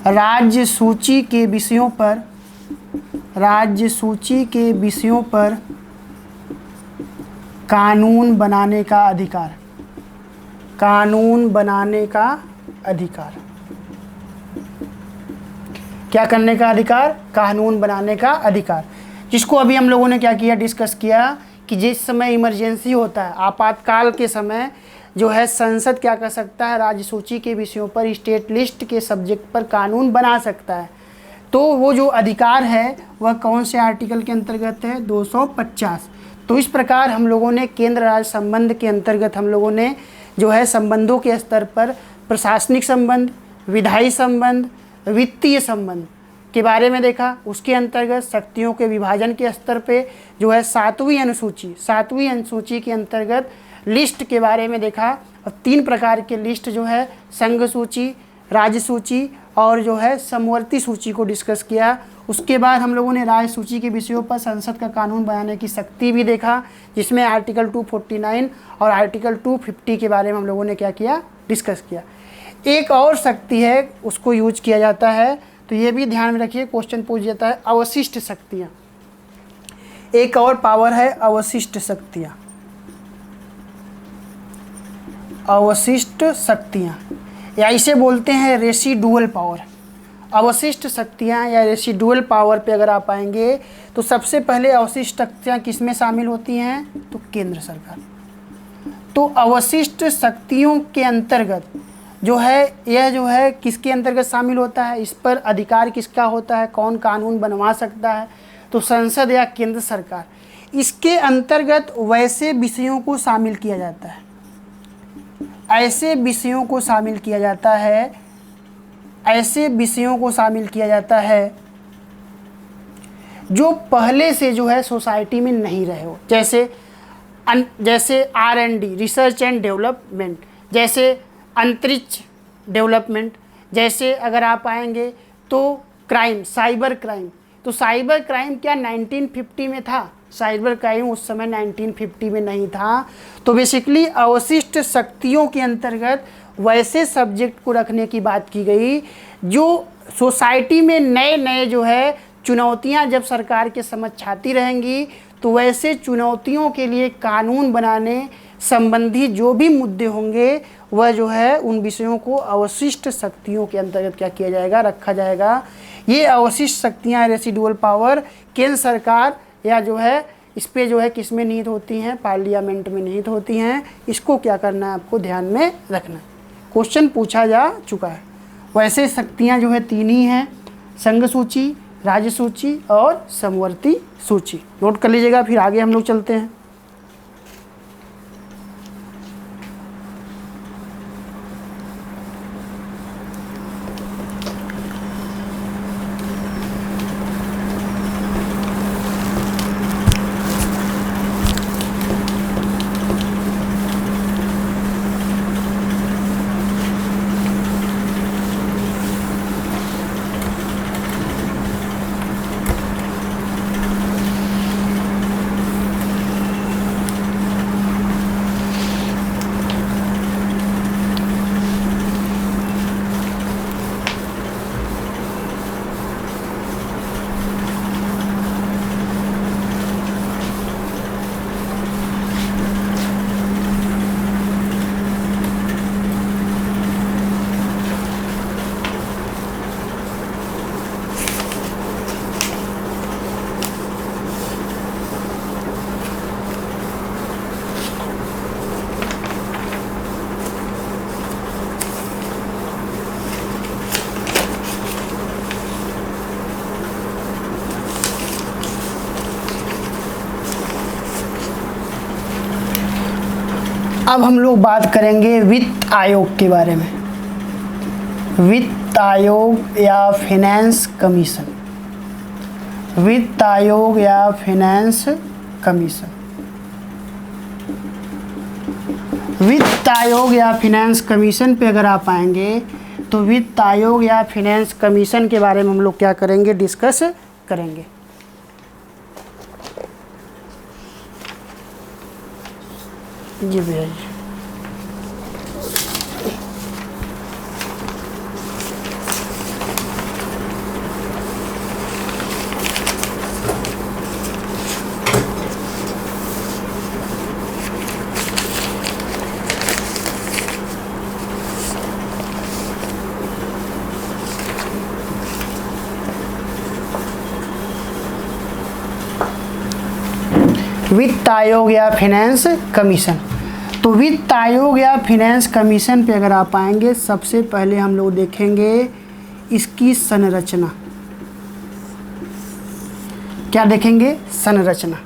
A: राज्य सूची के विषयों पर कानून बनाने का अधिकार क्या करने का अधिकार? कानून बनाने का अधिकार, जिसको अभी हम लोगों ने क्या किया, डिस्कस किया कि जिस समय इमरजेंसी होता है, आपातकाल के समय जो है संसद क्या कर सकता है, राज्य सूची के विषयों पर, स्टेट लिस्ट के सब्जेक्ट पर कानून बना सकता है। तो वो जो अधिकार है वह कौन से आर्टिकल के अंतर्गत है? 250। तो इस प्रकार हम लोगों ने केंद्र राज्य संबंध के अंतर्गत हम लोगों ने जो है संबंधों के स्तर पर प्रशासनिक संबंध, विधायी संबंध, वित्तीय संबंध के बारे में देखा। उसके अंतर्गत शक्तियों के विभाजन के स्तर पे जो है सातवीं अनुसूची के अंतर्गत लिस्ट के बारे में देखा। और 3 प्रकार के लिस्ट जो है संघ सूची, राज्य सूची और जो है समवर्ती सूची को डिस्कस किया। उसके बाद हम लोगों ने राज्य सूची के विषयों पर संसद का कानून बनाने की शक्ति भी देखा, जिसमें आर्टिकल 249 और आर्टिकल 250 के बारे में हम लोगों ने क्या किया, डिस्कस किया। एक और शक्ति है, उसको यूज किया जाता है, तो ये भी ध्यान में रखिए, क्वेश्चन पूछ जाता है, अवशिष्ट शक्तियाँ। एक और पावर है अवशिष्ट शक्तियाँ। या इसे बोलते हैं रेसिडुअल पावर। अवशिष्ट शक्तियाँ या रेसिडुअल पावर पे अगर आप आएंगे तो सबसे पहले अवशिष्ट शक्तियाँ किस में शामिल होती हैं? तो केंद्र सरकार। तो अवशिष्ट शक्तियों के अंतर्गत जो है यह जो है किसके अंतर्गत शामिल होता है? इस पर अधिकार किसका होता है? कौन कानून बनवा सकता है? तो संसद या केंद्र सरकार। इसके अंतर्गत वैसे विषयों को शामिल किया जाता है, ऐसे विषयों को शामिल किया जाता है जो पहले से जो है सोसाइटी में नहीं रहे हो। जैसे R&D, रिसर्च एंड डेवलपमेंट, जैसे अंतरिक्ष डेवलपमेंट, जैसे अगर आप आएंगे तो क्राइम, साइबर क्राइम। तो साइबर क्राइम क्या 1950 में था? साइबर क्राइम उस समय 1950 में नहीं था। तो बेसिकली अवशिष्ट शक्तियों के अंतर्गत वैसे सब्जेक्ट को रखने की बात की गई जो सोसाइटी में नए जो है चुनौतियां जब सरकार के समक्ष आती रहेंगी, तो वैसे चुनौतियों के लिए कानून बनाने संबंधी जो भी मुद्दे होंगे वह जो है उन विषयों को अवशिष्ट शक्तियों के अंतर्गत क्या किया जाएगा, रखा जाएगा। ये अवशिष्ट शक्तियाँ रेसिडुअल पावर केंद्र सरकार या जो है इस पे जो है किस में निहित होती हैं? पार्लियामेंट में निहित होती हैं। इसको क्या करना है, आपको ध्यान में रखना है, क्वेश्चन पूछा जा चुका है। वैसे शक्तियाँ जो है 3 ही हैं, संघ सूची, राज्य सूची और समवर्ती सूची। नोट कर लीजिएगा, फिर आगे हम लोग चलते हैं। अब हम लोग बात करेंगे वित्त आयोग के बारे में। वित्त आयोग या फाइनेंस कमीशन, वित्त आयोग या फाइनेंस कमीशन। वित्त आयोग या फाइनेंस कमीशन पे अगर आप आएंगे तो वित्त आयोग या फाइनेंस कमीशन के बारे में हम लोग क्या करेंगे, डिस्कस करेंगे। जी भैया जी। वित्त आयोग या फाइनेंस कमीशन। तो वित्त आयोग या फाइनेंस कमीशन पे अगर आप आएंगे, सबसे पहले हम लोग देखेंगे इसकी संरचना। क्या देखेंगे, संरचना।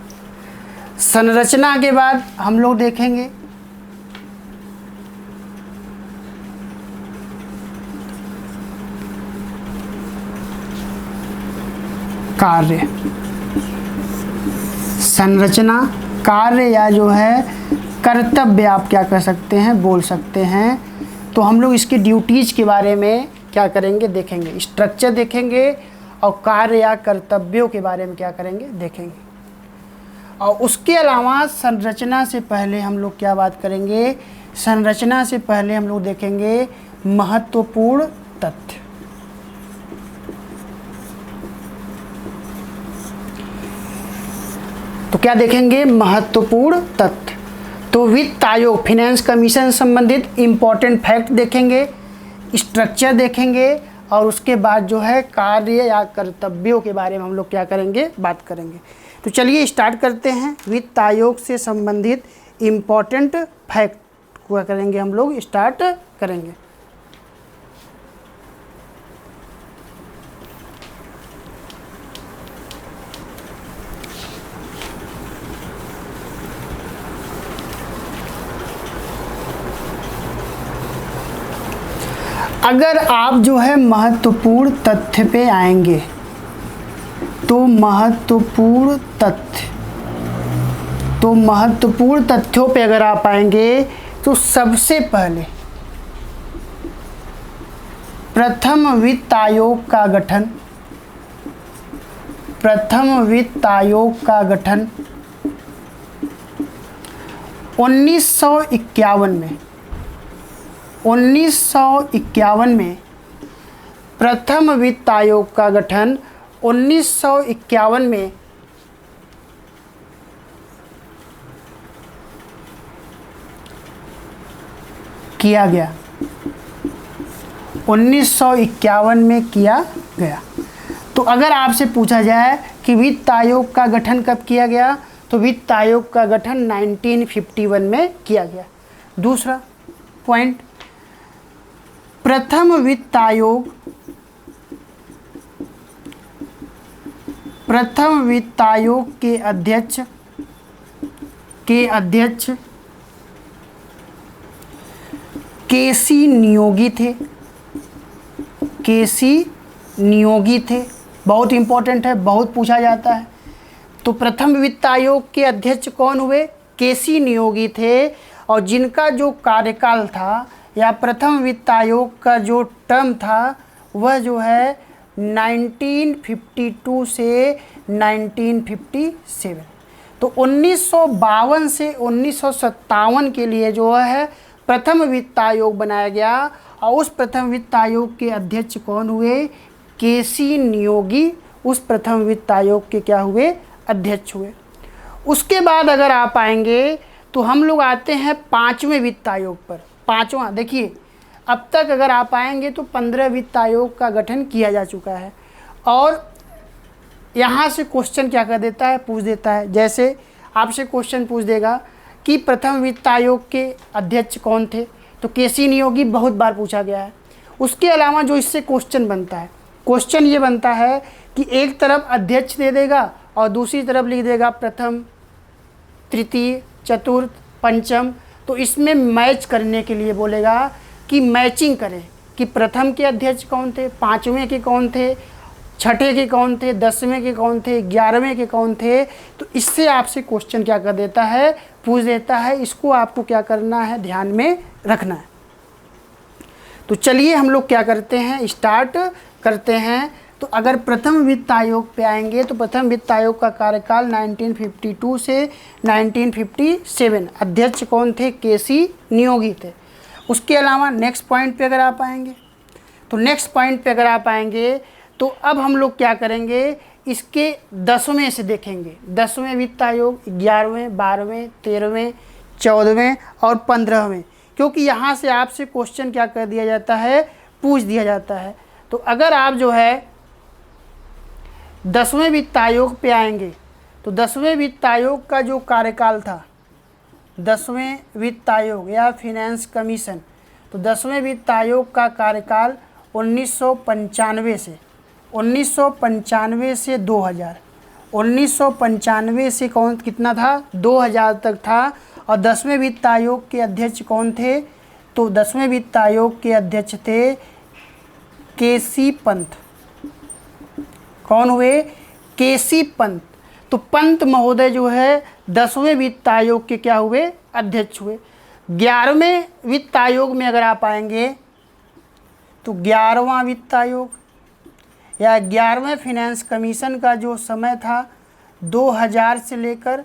A: संरचना के बाद हम लोग देखेंगे कार्य। संरचना, कार्य या जो है कर्तव्य आप क्या कर सकते हैं, बोल सकते हैं। तो हम लोग इसके ड्यूटीज़ के बारे में क्या करेंगे, देखेंगे। स्ट्रक्चर देखेंगे और कार्य या कर्तव्यों के बारे में क्या करेंगे, देखेंगे। और उसके अलावा संरचना से पहले हम लोग क्या बात करेंगे, संरचना से पहले हम लोग देखेंगे महत्वपूर्ण तथ्य। तो क्या देखेंगे, महत्वपूर्ण तथ्य। तो वित्त आयोग फाइनेंस कमीशन संबंधित इम्पोर्टेंट फैक्ट देखेंगे, स्ट्रक्चर देखेंगे और उसके बाद जो है कार्य या कर्तव्यों के बारे में हम लोग क्या करेंगे, बात करेंगे। तो चलिए स्टार्ट करते हैं। वित्त आयोग से संबंधित इम्पोर्टेंट फैक्ट को करेंगे हम लोग, स्टार्ट करेंगे। अगर आप जो है महत्वपूर्ण तथ्य पे आएंगे तो महत्वपूर्ण तथ्यों पे अगर आप आएंगे तो सबसे पहले प्रथम वित्त आयोग का गठन, प्रथम वित्त आयोग का गठन 1951 में, 1951 में प्रथम वित्त आयोग का गठन 1951 में किया गया, 1951 में किया गया। तो अगर आपसे पूछा जाए कि वित्त आयोग का गठन कब किया गया, तो वित्त आयोग का गठन 1951 में किया गया। दूसरा पॉइंट, प्रथम वित्त आयोग के अध्यक्ष केसी नियोगी थे। बहुत इंपॉर्टेंट है, बहुत पूछा जाता है। तो प्रथम वित्त आयोग के अध्यक्ष कौन हुए, केसी नियोगी थे। और जिनका जो कार्यकाल था या प्रथम वित्त आयोग का जो टर्म था वह जो है 1952 से 1957। तो 1952 से 1957 के लिए जो है प्रथम वित्त आयोग बनाया गया। और उस प्रथम वित्त आयोग के अध्यक्ष कौन हुए, केसी नियोगी उस प्रथम वित्त आयोग के क्या हुए, अध्यक्ष हुए। उसके बाद अगर आप आएंगे तो हम लोग आते हैं पाँचवें वित्त आयोग पर। पाँचवा देखिए, अब तक अगर आप आएंगे तो 15 वित्त आयोग का गठन किया जा चुका है। और यहाँ से क्वेश्चन क्या कर देता है, पूछ देता है। जैसे आपसे क्वेश्चन पूछ देगा कि प्रथम वित्त आयोग के अध्यक्ष कौन थे, तो केसी नियोगी बहुत बार पूछा गया है। उसके अलावा जो इससे क्वेश्चन बनता है, क्वेश्चन ये बनता है कि एक तरफ अध्यक्ष दे देगा और दूसरी तरफ लिख देगा प्रथम, तृतीय, चतुर्थ, पंचम। तो इसमें मैच करने के लिए बोलेगा कि मैचिंग करें कि प्रथम के अध्यक्ष कौन थे, पाँचवें के कौन थे, छठे के कौन थे, 10वें के कौन थे, 11वें के कौन थे। तो इससे आपसे क्वेश्चन क्या कर देता है, पूछ देता है। इसको आपको क्या करना है, ध्यान में रखना है। तो चलिए हम लोग क्या करते हैं, स्टार्ट करते हैं। तो अगर प्रथम वित्त आयोग पे आएंगे तो प्रथम वित्त आयोग का कार्यकाल 1952 से 1957, अध्यक्ष कौन थे, केसी नियोगी थे। उसके अलावा नेक्स्ट पॉइंट पे अगर आप आएंगे तो नेक्स्ट पॉइंट पे अगर आप आएंगे तो अब हम लोग क्या करेंगे, इसके 10वें से देखेंगे। 10वें वित्त आयोग, 11वें, 12वें, 13वें, 14वें और 15वें, क्योंकि यहाँ से आपसे क्वेश्चन क्या कर दिया जाता है, पूछ दिया जाता है। तो अगर आप जो है 10वें वित्त आयोग पे आएंगे तो 10वें वित्त आयोग का जो कार्यकाल था, 10वें वित्त आयोग या फिनेंस कमीशन, तो 10वें वित्त आयोग का कार्यकाल 1995 से 2000, 1995 से कौन कितना था, 2000 तक था। और 10वें वित्त आयोग के अध्यक्ष कौन थे, तो 10वें वित्त आयोग के अध्यक्ष थे केसी पंत। कौन हुए, केसी पंत। तो पंत महोदय जो है 10वें वित्त आयोग के क्या हुए, अध्यक्ष हुए। 11वें वित्त आयोग में अगर आप आएंगे तो 11वां वित्त आयोग या 11वें फिनेंस कमीशन का जो समय था 2000 से लेकर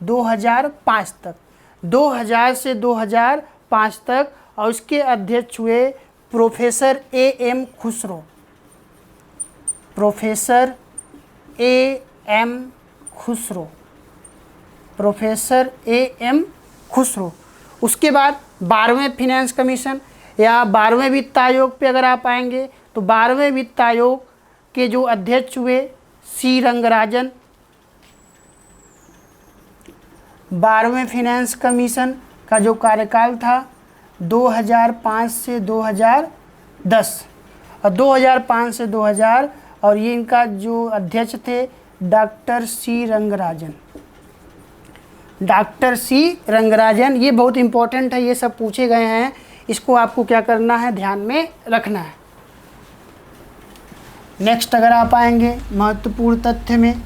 A: 2005 तक, 2000 से 2005 तक, और उसके अध्यक्ष हुए professor A.M. Khusro. Professor A.M. Khusro, professor A.M. Khusro. उसके बाद 12वें फिनेंस कमीशन या 12वें वित्त आयोग पे अगर आप आएंगे तो 12वें वित्त आयोग के जो अध्यक्ष हुए सी रंगराजन। 12वें फिनेंस कमीशन का जो कार्यकाल था 2005 से 2010 और 2005 से 2000, और ये इनका जो अध्यक्ष थे doctor C Rangarajan. Doctor C Rangarajan, ये बहुत इंपॉर्टेंट है, ये सब पूछे गए हैं, इसको आपको क्या करना है, ध्यान में रखना है। नेक्स्ट अगर आप आएंगे महत्वपूर्ण तथ्य में,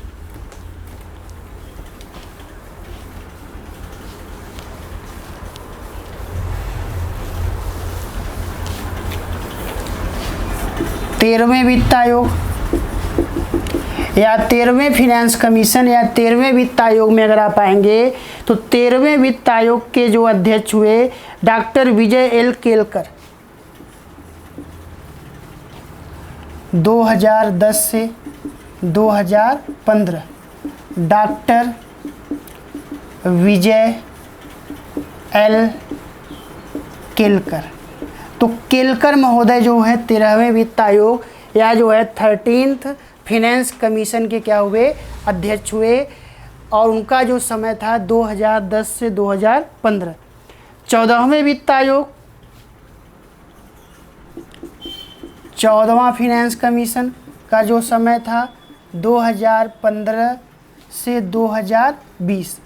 A: तेरहवें वित्त आयोग या 13वें फिनेंस कमीशन या 13वें वित्त आयोग में अगर आप आएंगे तो 13वें वित्त आयोग के जो अध्यक्ष हुए डॉक्टर विजय एल केलकर। 2010 से 2015 डॉक्टर विजय एल केलकर। तो केलकर महोदय जो है 13वें वित्त आयोग या जो है 13th फिनेंस कमीशन के क्या हुए, अध्यक्ष हुए, और उनका जो समय था 2010 से 2015। 14वें वित्त आयोग, 14वां फिनेंस कमीशन का जो समय था 2015 से 2020,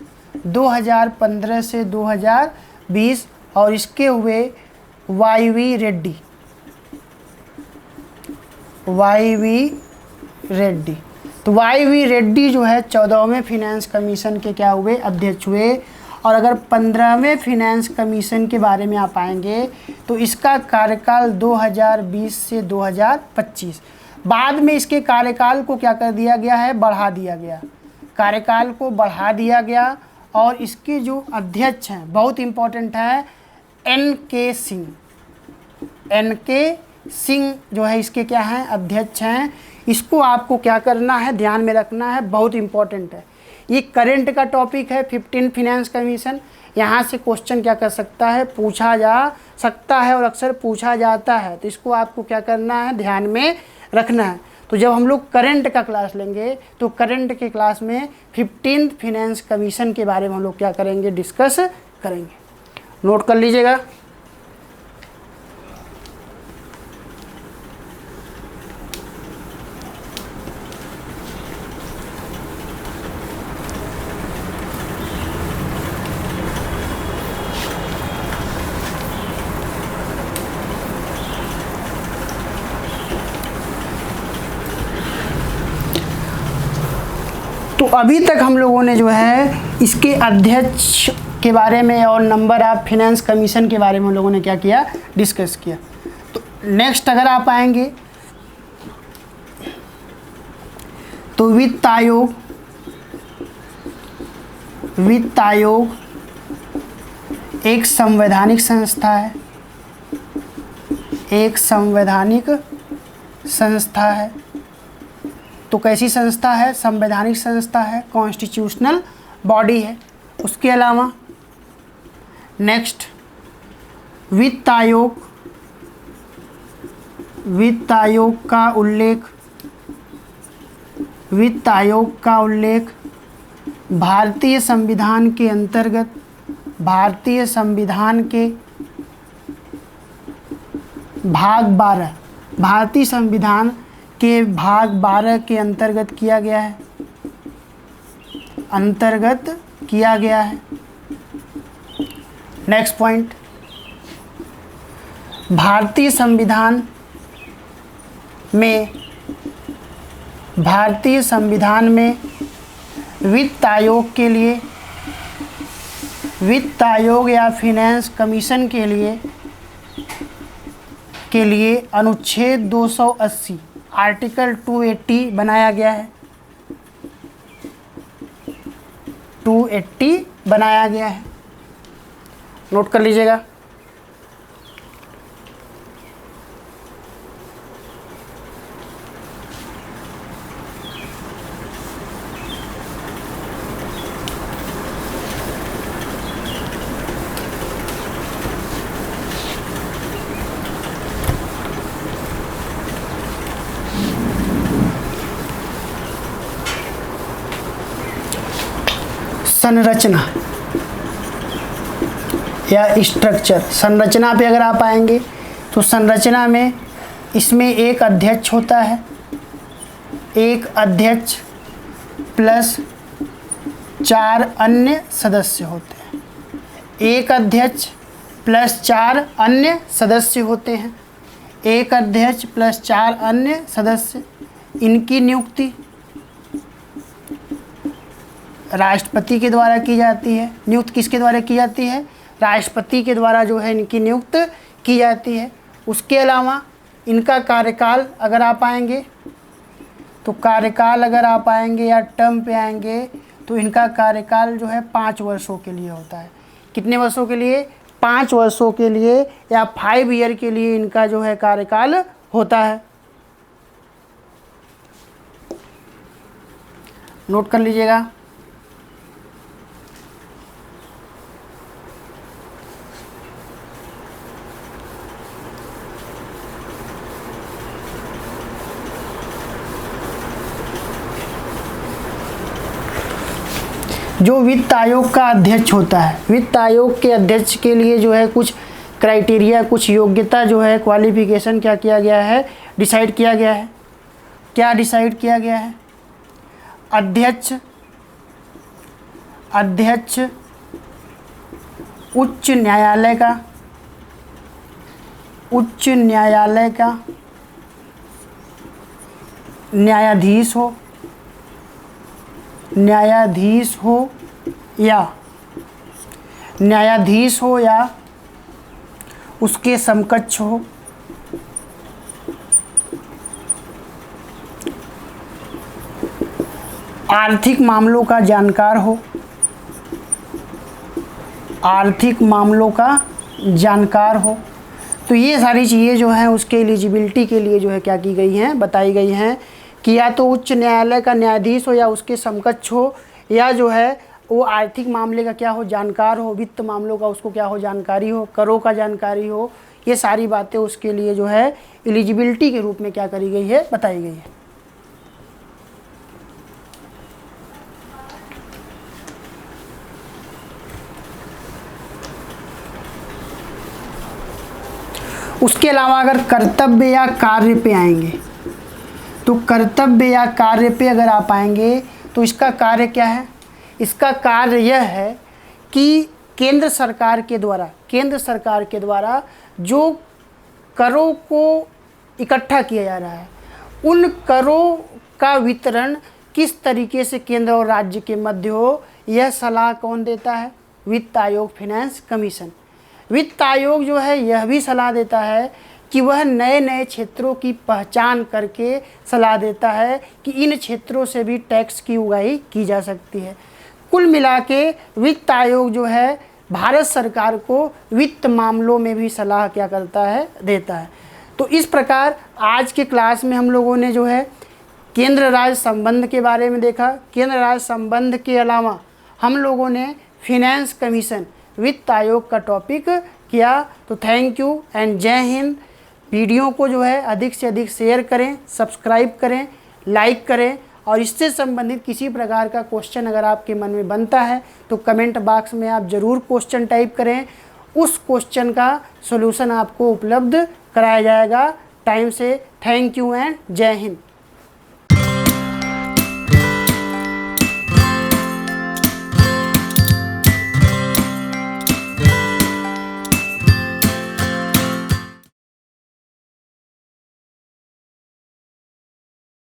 A: 2015 से 2020, और इसके हुए वाई.वी. रेड्डी। वाई.वी. रेड्डी। तो वाई.वी. रेड्डी जो है 14वें फिनेंस कमीशन के क्या हुए, अध्यक्ष हुए। और अगर 15वें फिनेंस कमीशन के बारे में आप आएंगे तो इसका कार्यकाल 2020 से 2025। बाद में इसके कार्यकाल को क्या कर दिया गया है, बढ़ा दिया गया, कार्यकाल को बढ़ा दिया गया। और इसके जो अध्यक्ष हैं बहुत इम्पोर्टेंट है, N.K. सिंह। N.K. सिंह जो है इसके क्या हैं, अध्यक्ष हैं। इसको आपको क्या करना है, ध्यान में रखना है, बहुत इम्पोर्टेंट है। ये करंट का टॉपिक है 15 फिनेंस कमीशन। यहाँ से क्वेश्चन क्या कर सकता है, पूछा जा सकता है और अक्सर पूछा जाता है। तो इसको आपको क्या करना है, ध्यान में रखना है। तो जब हम लोग करंट का क्लास लेंगे तो करंट के क्लास में 15th फिनेंस कमीशन के बारे में हम लोग क्या करेंगे, डिस्कस करेंगे। नोट कर लीजिएगा। अभी तक हम लोगों ने जो है इसके अध्यक्ष के बारे में और नंबर ऑफ फाइनेंस कमीशन के बारे में हम लोगों ने क्या किया, डिस्कस किया। तो नेक्स्ट अगर आप आएंगे तो वित्त आयोग एक संवैधानिक संस्था है, एक संवैधानिक संस्था है। तो कैसी संस्था है, संवैधानिक संस्था है, कॉन्स्टिट्यूशनल बॉडी है। उसके अलावा नेक्स्ट वित्त आयोग का उल्लेख भारतीय संविधान के अंतर्गत, भारतीय संविधान के भाग 12, भारतीय संविधान के भाग 12 के अंतर्गत किया गया है, नेक्स्ट पॉइंट, भारतीय संविधान में वित्त आयोग या फाइनेंस कमीशन के लिए अनुच्छेद 280 आर्टिकल 280 बनाया गया है, 280 बनाया गया है, नोट कर लीजिएगा। संरचना या स्ट्रक्चर, संरचना पे अगर आप आएंगे तो संरचना में इसमें एक अध्यक्ष होता है, एक अध्यक्ष प्लस 4 अन्य सदस्य होते हैं, एक अध्यक्ष प्लस 4 अन्य सदस्य होते हैं, एक अध्यक्ष प्लस 4 अन्य सदस्य। इनकी नियुक्ति राष्ट्रपति के द्वारा की जाती है। नियुक्त किसके द्वारा की जाती है, राष्ट्रपति के द्वारा जो है इनकी नियुक्त की जाती है। उसके अलावा इनका कार्यकाल अगर आप आएंगे तो कार्यकाल अगर आप आएंगे या टर्म पे आएंगे तो इनका कार्यकाल जो है 5 वर्षों के लिए होता है। कितने वर्षों के लिए, 5 वर्षों के लिए या 5 ईयर के लिए इनका जो है कार्यकाल होता है, नोट कर लीजिएगा। जो वित्त आयोग का अध्यक्ष होता है, वित्त आयोग के अध्यक्ष के लिए जो है कुछ क्राइटेरिया, कुछ योग्यता जो है, क्वालिफिकेशन क्या किया गया है, डिसाइड किया गया है। क्या डिसाइड किया गया है, अध्यक्ष उच्च न्यायालय का न्यायाधीश हो या उसके समकक्ष हो, आर्थिक मामलों का जानकार हो, तो ये सारी चीज़ें जो हैं उसके एलिजिबिलिटी के लिए जो है क्या की गई हैं, बताई गई हैं कि या तो उच्च न्यायालय का न्यायाधीश हो या उसके समकक्ष हो, या जो है वो आर्थिक मामले का क्या हो, जानकार हो, वित्त मामलों का उसको क्या हो, जानकारी हो, करों का जानकारी हो। ये सारी बातें उसके लिए जो है एलिजिबिलिटी के रूप में क्या करी गई है, बताई गई है। उसके अलावा अगर कर्तव्य या कार्य पे आएंगे तो कर्तव्य या कार्य पे अगर आप आएंगे तो इसका कार्य क्या है, इसका कार्य यह है कि केंद्र सरकार के द्वारा जो करों को इकट्ठा किया जा रहा है, उन करों का वितरण किस तरीके से केंद्र और राज्य के मध्य हो, यह सलाह कौन देता है? वित्त आयोग, फाइनेंस कमीशन। वित्त आयोग जो है यह भी सलाह देता है कि वह नए नए क्षेत्रों की पहचान करके सलाह देता है कि इन क्षेत्रों से भी टैक्स की उगाही की जा सकती है। कुल मिला के वित्त आयोग जो है भारत सरकार को वित्त मामलों में भी सलाह क्या करता है? देता है। तो इस प्रकार आज के क्लास में हम लोगों ने जो है केंद्र राज्य संबंध के बारे में देखा। केंद्र राज्य संबंध के अलावा हम लोगों ने फाइनेंस कमीशन, वित्त आयोग का टॉपिक किया। तो थैंक यू एंड जय हिंद। वीडियो को जो है अधिक से अधिक शेयर करें, सब्सक्राइब करें, लाइक करें, और इससे संबंधित किसी प्रकार का क्वेश्चन अगर आपके मन में बनता है तो कमेंट बॉक्स में आप ज़रूर क्वेश्चन टाइप करें। उस क्वेश्चन का सॉल्यूशन आपको उपलब्ध कराया जाएगा टाइम से। थैंक यू एंड जय हिंद।